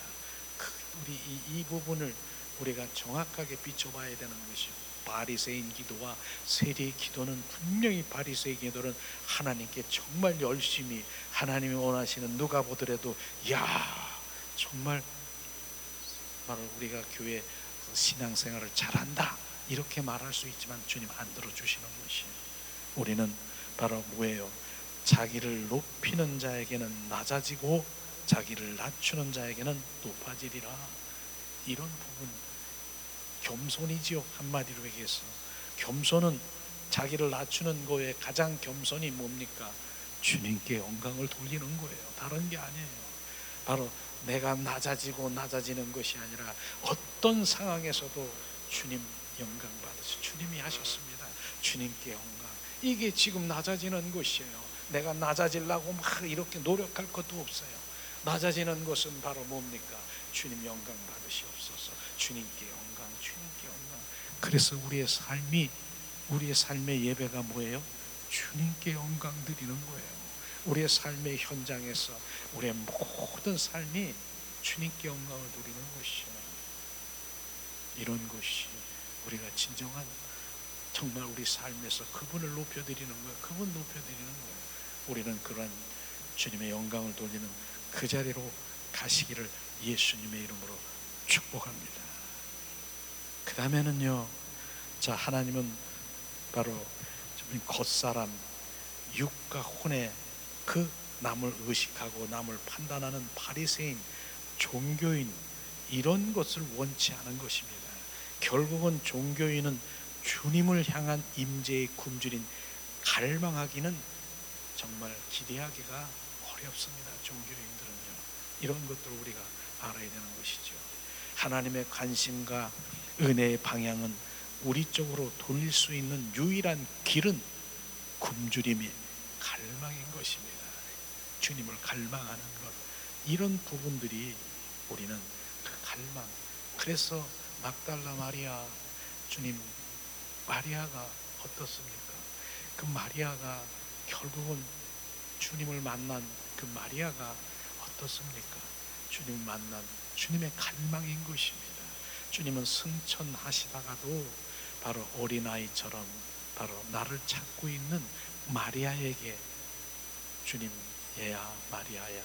우리 이 부분을 우리가 정확하게 비춰봐야 되는 것이요. 바리새인 기도와 세리의 기도는 분명히 바리새인 기도는 하나님께 정말 열심히 하나님이 원하시는, 누가 보더라도 야 정말 바로 우리가 교회 신앙생활을 잘한다 이렇게 말할 수 있지만 주님 안 들어주시는 것이에요. 우리는 바로 뭐예요? 자기를 높이는 자에게는 낮아지고 자기를 낮추는 자에게는 높아지리라. 이런 부분, 겸손이지요. 한마디로 얘기해서 겸손은, 자기를 낮추는 거에 가장 겸손이 뭡니까? 주님께 영광을 돌리는 거예요. 다른 게 아니에요. 바로 내가 낮아지고 낮아지는 것이 아니라 어떤 상황에서도 주님 영광 받으시, 주님이 하셨습니다. 주님께 영광. 이게 지금 낮아지는 것이에요. 내가 낮아지려고 막 이렇게 노력할 것도 없어요. 낮아지는 것은 바로 뭡니까? 주님 영광 받으시옵소서. 주님께 영광, 주님께 영광. 그래서 우리의 삶의 예배가 뭐예요? 주님께 영광 드리는 거예요. 우리의 삶의 현장에서 우리의 모든 삶이 주님께 영광을 드리는 것이에요. 이런 것이 우리가 진정한, 정말 우리 삶에서 그분을 높여드리는 거예요. 그분 높여드리는 거예요. 우리는 그런 주님의 영광을 돌리는 그 자리로 가시기를 예수님의 이름으로 축복합니다. 그 다음에는요, 자, 하나님은 바로 겉사람, 육과 혼의 그 남을 의식하고 남을 판단하는 바리새인, 종교인, 이런 것을 원치 않은 것입니다. 결국은 종교인은 주님을 향한 임재의 굶주린 갈망하기는 정말 기대하기가 어렵습니다. 종교인들은요, 이런 것들을 우리가 알아야 되는 것이죠. 하나님의 관심과 은혜의 방향은 우리 쪽으로 돌릴 수 있는 유일한 길은 굶주림의 갈망인 것입니다. 주님을 갈망하는 것, 이런 부분들이 우리는 그 갈망. 그래서 막달라 마리아, 주님, 마리아가 어떻습니까? 그 마리아가 결국은 주님을 만난 그 마리아가 어떻습니까? 주님을 만난 주님의 갈망인 것입니다. 주님은 승천하시다가도 바로 어린아이처럼 바로 나를 찾고 있는 마리아에게, 주님, 얘야 마리아야,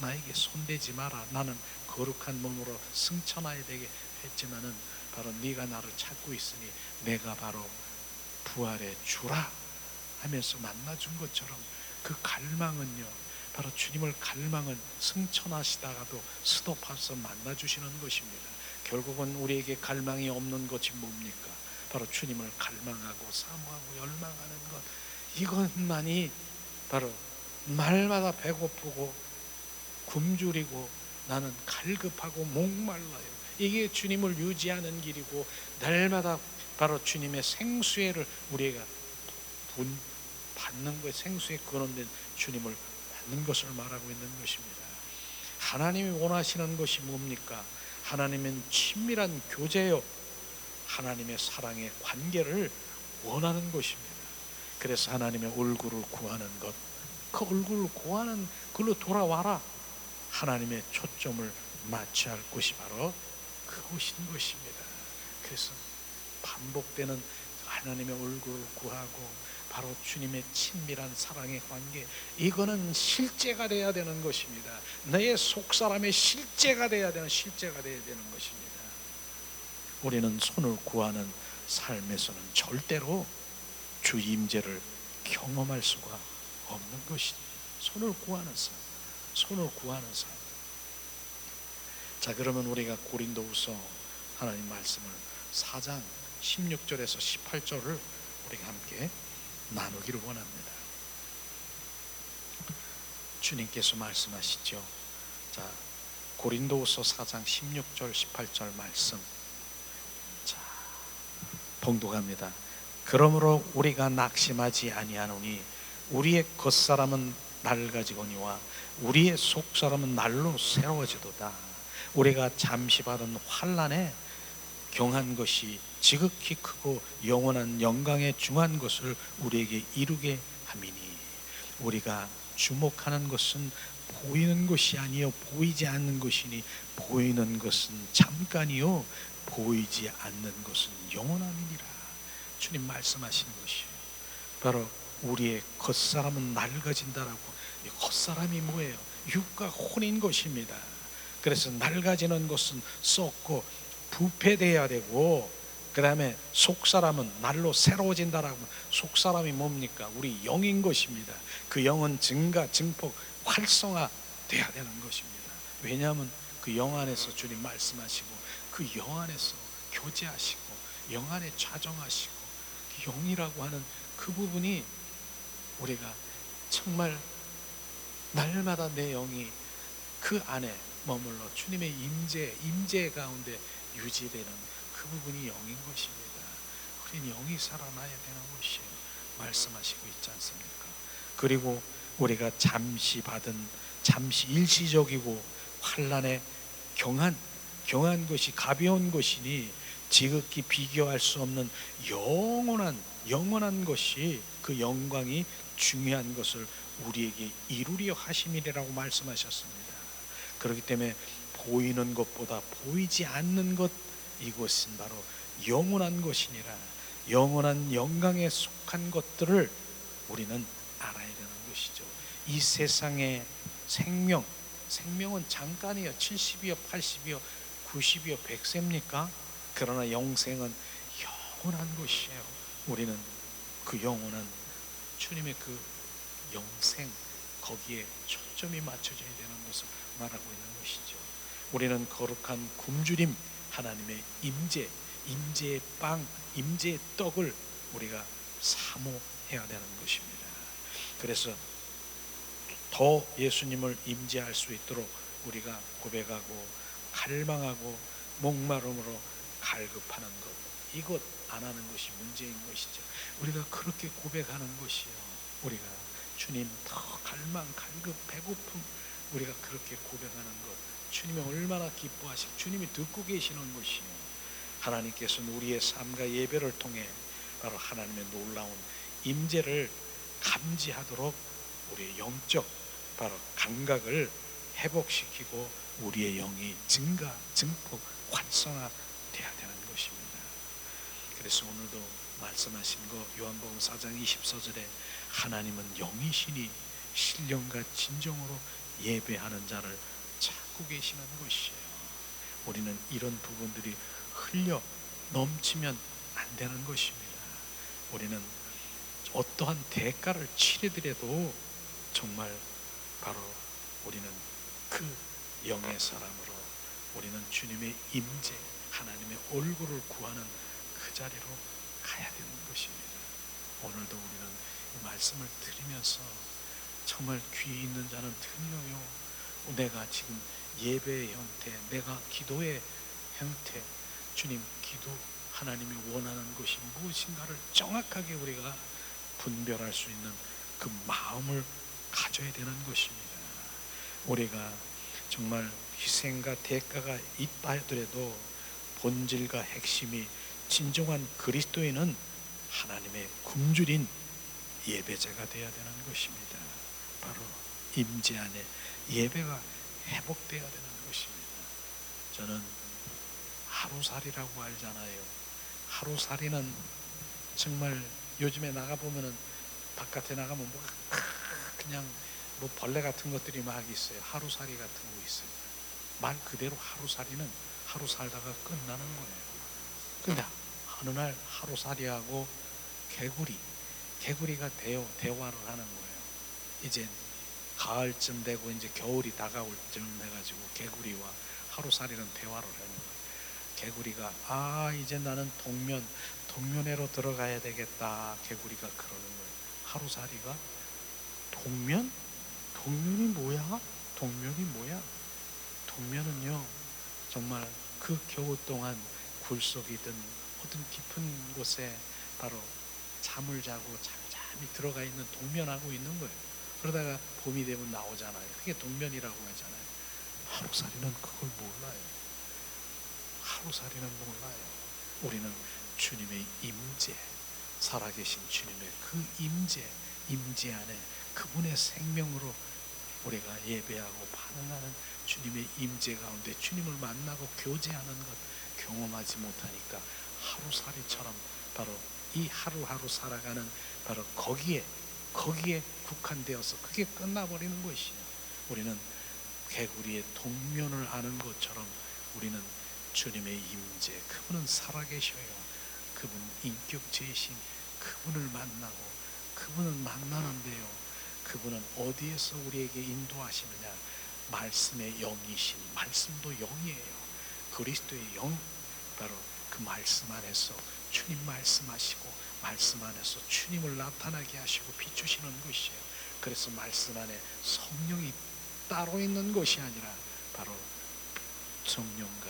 나에게 손대지 마라. 나는 거룩한 몸으로 승천하여야 되게 했지만은 바로 네가 나를 찾고 있으니 내가 바로 부활의 주라 하면서 만나준 것처럼, 그 갈망은요, 바로 주님을 갈망은 승천하시다가도 스톱해서 만나주시는 것입니다. 결국은 우리에게 갈망이 없는 것이 뭡니까? 바로 주님을 갈망하고 사모하고 열망하는 것, 이것만이 바로 날마다 배고프고 굶주리고 나는 갈급하고 목말라요. 이게 주님을 유지하는 길이고, 날마다 바로 주님의 생수회를 우리가 받는 거예요. 생수에 근원된 주님을 받는 것을 말하고 있는 것입니다. 하나님이 원하시는 것이 뭡니까? 하나님은 친밀한 교제요, 하나님의 사랑의 관계를 원하는 것입니다. 그래서 하나님의 얼굴을 구하는 것, 그 얼굴을 구하는 걸로 돌아와라. 하나님의 초점을 맞춰야 할 것이 바로 그것인 것입니다. 그래서 반복되는 하나님의 얼굴을 구하고 바로 주님의 친밀한 사랑의 관계, 이거는 실제가 돼야 되는 것입니다. 내 속사람의 실제가 돼야 되는 것입니다. 우리는 손을 구하는 삶에서는 절대로 주 임재를 경험할 수가 없는 것입니다. 손을 구하는 삶. 자, 그러면 우리가 고린도후서 하나님 말씀을 4장 16절에서 18절을 우리가 함께 나누기를 원합니다. 주님께서 말씀하시죠. 자, 고린도후서 4장 16절 18절 말씀. 자, 봉독합니다. 그러므로 우리가 낙심하지 아니하노니 우리의 겉사람은 낡아지거니와 우리의 속사람은 날로 새로워지도다. 우리가 잠시 받은 환난에 경한 것이 지극히 크고 영원한 영광에 중한 것을 우리에게 이루게 함이니, 우리가 주목하는 것은 보이는 것이 아니요 보이지 않는 것이니, 보이는 것은 잠깐이요 보이지 않는 것은 영원함이니라. 주님 말씀하시는 것이에요. 바로 우리의 겉사람은 낡아진다라고. 겉사람이 뭐예요? 육과 혼인 것입니다. 그래서 낡아지는 것은 썩고 부패돼야 되고, 그 다음에 속사람은 날로 새로워진다라고. 속사람이 뭡니까? 우리 영인 것입니다. 그 영은 증가, 증폭, 활성화 돼야 되는 것입니다. 왜냐하면 그 영 안에서 주님 말씀하시고 그 영 안에서 교제하시고 영 안에 좌정하시고 그 영이라고 하는 그 부분이 우리가 정말 날마다 내 영이 그 안에 머물러 주님의 임재 가운데 유지되는 그 부분이 영인 것입니다. 우리는 영이 살아나야 되는 것이에요. 말씀하시고 있지 않습니까? 그리고 우리가 잠시 일시적이고 환난에 경한 것이 가벼운 것이니 지극히 비교할 수 없는 영원한 것이 그 영광이 중요한 것을 우리에게 이루려 하심이라고 말씀하셨습니다. 그렇기 때문에 보이는 것보다 보이지 않는 것, 이것은 바로 영원한 것이니라. 영원한 영광에 속한 것들을 우리는 알아야 되는 것이죠. 이 세상의 생명은 잠깐이요. 70이요 80이요 90이요 100세입니까? 그러나 영생은 영원한 것이에요. 우리는 그 영원한 주님의 그 영생, 거기에 초점이 맞춰져야 되는 것을 말하고 있는 것이죠. 우리는 거룩한 굶주림, 하나님의 임재의 빵, 임재의 떡을 우리가 사모해야 되는 것입니다. 그래서 더 예수님을 임재할 수 있도록 우리가 고백하고 갈망하고 목마름으로 갈급하는 것, 이것 안 하는 것이 문제인 것이죠. 우리가 그렇게 고백하는 것이요, 우리가 주님 더 갈망, 갈급, 배고픔, 우리가 그렇게 고백하는 것, 주님이 얼마나 기뻐하시고 주님이 듣고 계시는 것이요, 하나님께서는 우리의 삶과 예배를 통해 바로 하나님의 놀라운 임재를 감지하도록 우리의 영적 바로 감각을 회복시키고 우리의 영이 증폭, 활성화돼야 되는 것입니다. 그래서 오늘도 말씀하신 거 요한복음 4장 24절에 하나님은 영이시니 신령과 진정으로 예배하는 자를 찾고 계시는 것이에요. 우리는 이런 부분들이 흘려 넘치면 안 되는 것입니다. 우리는 어떠한 대가를 치르더라도 정말 바로 우리는 그 영의 사람으로 우리는 주님의 임재, 하나님의 얼굴을 구하는 그 자리로 가야 되는 것입니다. 오늘도 우리는 이 말씀을 들으면서 정말 귀 있는 자는 들려요. 내가 지금 예배의 형태, 내가 기도의 형태, 주님 기도 하나님이 원하는 것이 무엇인가를 정확하게 우리가 분별할 수 있는 그 마음을 가져야 되는 것입니다. 우리가 정말 희생과 대가가 있다 하더라도 본질과 핵심이 진정한 그리스도인은 하나님의 굶주린 예배자가 되어야 되는 것입니다. 바로 임재 안에 예배가 회복되어야 되는 것입니다. 저는 하루살이라고 알잖아요. 하루살이는 정말 요즘에 나가보면은 바깥에 나가면 뭐가 그냥 뭐 벌레 같은 것들이 막 있어요. 하루살이 같은 거 있어요. 말 그대로 하루살이는 하루 살다가 끝나는 거예요. 근데 어느 날 하루살이하고 개구리가 대화를 하는 거예요. 이제 가을쯤 되고 이제 겨울이 다가올 쯤 돼가지고 개구리와 하루살이는 대화를 하는 거예요. 개구리가 이제 나는 동면회로 들어가야 되겠다. 개구리가 그러는 거예요. 하루살이가 동면이 뭐야? 동면은요 정말 그 겨우 동안 굴속이든 어떤 깊은 곳에 바로 잠을 자고 잠잠히 들어가 있는 동면하고 있는 거예요. 그러다가 봄이 되면 나오잖아요. 그게 동면이라고 하잖아요. 하루살이는 그걸 몰라요. 우리는 주님의 임재, 살아계신 주님의 그 임재 안에 그분의 생명으로 우리가 예배하고 반응하는 주님의 임재 가운데 주님을 만나고 교제하는 것 경험하지 못하니까 하루살이처럼 바로 이 하루하루 살아가는 바로 거기에 국한되어서 그게 끝나버리는 것이에요. 우리는 개구리의 동면을 아는 것처럼 우리는 주님의 임재, 그분은 살아계셔요. 그분 인격체이신 그분을 만나고 그분을 만나는데요, 그분은 어디에서 우리에게 인도하시느냐, 말씀의 영이신, 말씀도 영이에요. 그리스도의 영, 바로 그 말씀 안에서 주님 말씀하시고 말씀 안에서 주님을 나타나게 하시고 비추시는 것이에요. 그래서 말씀 안에 성령이 따로 있는 것이 아니라 바로 성령과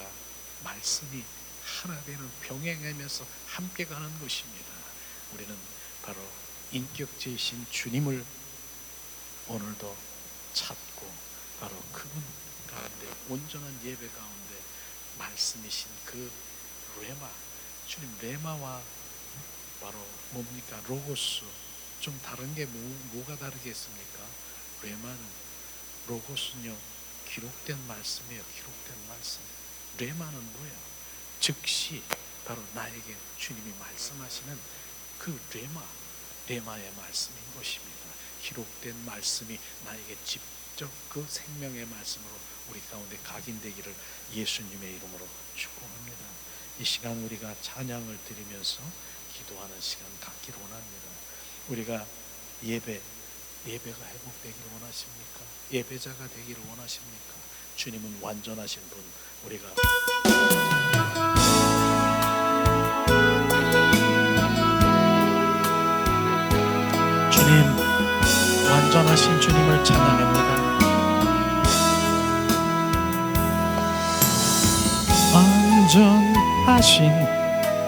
말씀이 하나 되는, 병행하면서 함께 가는 것입니다. 우리는 바로 인격체이신 주님을 오늘도 찾고 바로 그분 가운데, 온전한 예배 가운데 말씀이신 그 레마, 주님 레마와 바로 뭡니까? 로고스. 좀 다른 게 뭐가 다르겠습니까? 레마는, 로고스는요 기록된 말씀이에요. 기록된 말씀. 레마는 뭐예요? 즉시 바로 나에게 주님이 말씀하시는 그 레마의 말씀인 것입니다. 기록된 말씀이 나에게 직접 그 생명의 말씀으로 우리 가운데 각인되기를 예수님의 이름으로 축복합니다. 이 시간 우리가 찬양을 드리면서 기도하는 시간 갖기를 원합니다. 우리가 예배가 회복되기를 원하십니까? 예배자가 되기를 원하십니까? 주님은 완전하신 분, 우리가 주님, 완전하신 주님을 찬양합니다. 완전하신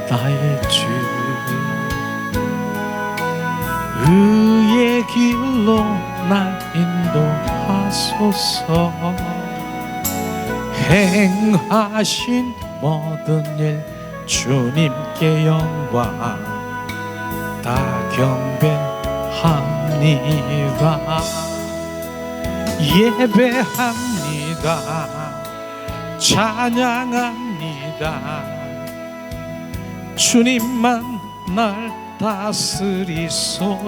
나의 주, 의의 길로 날 인도하소서. 행하신 모든 일 주님께 영광 다 경배합니다. 예배합니다. 찬양합니다. 주님만 날 다스리소서.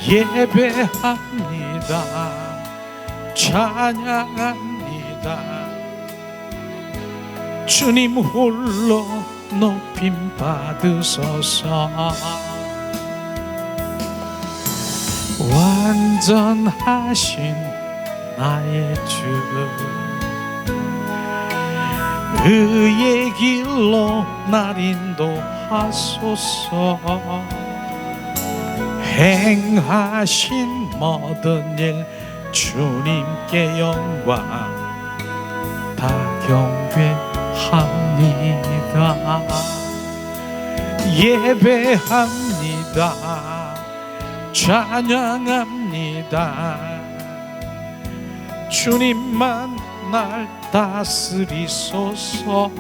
예배합니다. 찬양합니다. 주님 홀로 높임 받으소서. 완전하신 나의 주, 의의 길로 날 인도하소서. 행하신 모든 일 주님께 영광 다 경배합니다. 예배합니다. 찬양합니다. 주님만 날 다스리소서.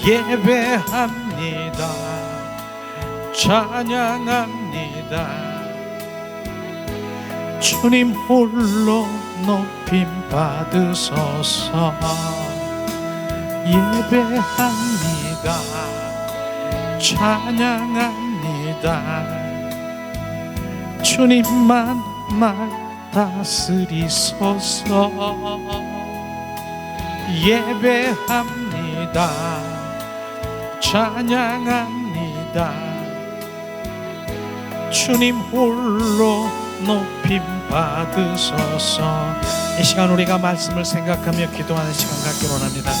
예배합니다. 찬양합니다. 주님 홀로 높임 받으소서. 예배합니다. 찬양합니다. 주님만 날 다스리소서. 예배합니다. 찬양합니다. 주님 홀로 높임 받으소서. 이 시간 우리가 말씀을 생각하며 기도하는 시간 갖기를 원합니다.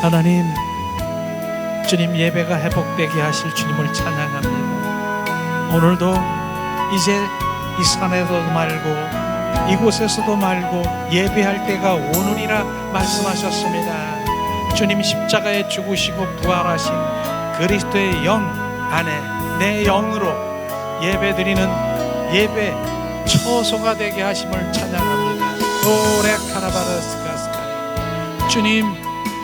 하나님, 주님 예배가 회복되게 하실 주님을 찬양합니다. 오늘도 이제 이 산에서도 말고 이곳에서도 말고 예배할 때가 오늘이라 말씀하셨습니다. 주님 십자가에 죽으시고 부활하신 그리스도의 영 안에 내 영으로 예배드리는 예배 처소가 되게 하심을 찬양합니다. 오레카라바르스카스카. 주님,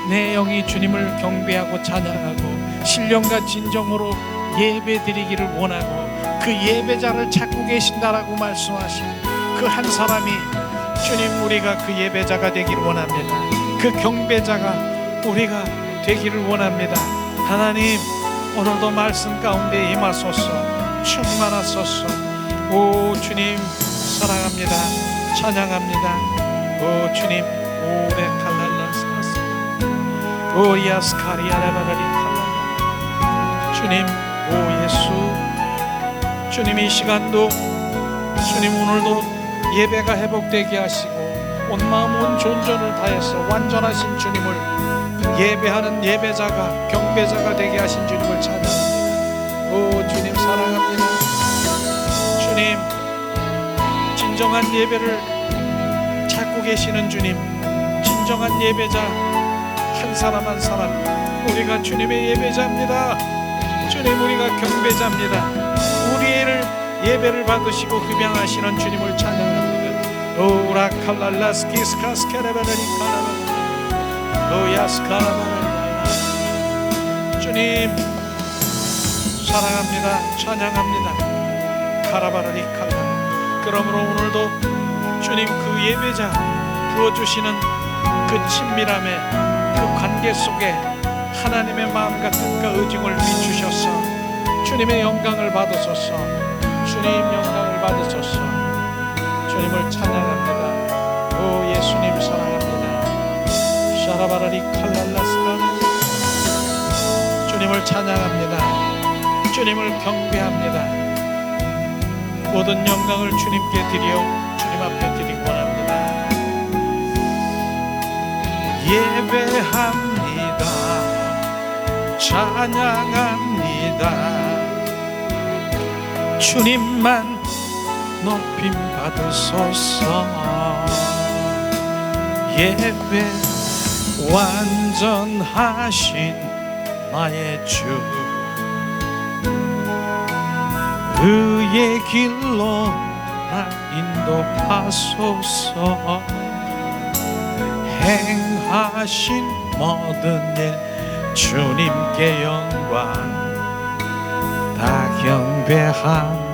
내 영이 주님을 경배하고 찬양하고 신령과 진정으로 예배드리기를 원하고 그 예배자를 찾고 계신다라고 말씀하신 그 한 사람이 주님, 우리가 그 예배자가 되기를 원합니다. 그 경배자가 우리가 되기를 원합니다. 하나님, 오늘도 말씀 가운데 임하소서. 충만하소서. 오 주님, 사랑합니다. 찬양합니다. 오 주님, 오레 칼랄라스카스 오리아스카리아라바라리 칼랄라. 주님, 오 예수, 주님 이 시간도 주님 오늘도 예배가 회복되게 하시고 온 마음 온 존전을 다해서 완전하신 주님을 예배하는 예배자가 경배자가 되게 하신 주님을 찬양합니다. 오 주님 사랑합니다. 주님 진정한 예배를 찾고 계시는 주님, 진정한 예배자 한 사람 한 사람 우리가 주님의 예배자입니다. 주님 우리가 경배자입니다. 우리를 예배를 받으시고 흡양하시는 주님을 찬양합니다. 주님 사랑합니다. 찬양합니다. 카라바라리 칼라. 그러므로 오늘도 주님 그 예배자 부어주시는 그 친밀함에 그 관계 속에 하나님의 마음과 뜻과 의중을 비추셔서 주님의 영광을 받으소서. 주님 영광을 받으소서. 주님을 찬양합니다. 오 예수님 사랑합니다. 샤라바라리 칼랄라스라는 주님을 찬양합니다. 주님을 경배합니다. 모든 영광을 주님께 드려 주님 앞에 드리기 원합니다. 예배합니다. 찬양합니다. 주님만 높임 받으소서. 예배 완전하신 나의 주, 의의 길로 날 인도하소서. 행하신 모든 일 주님께 영광 다 경배합니다.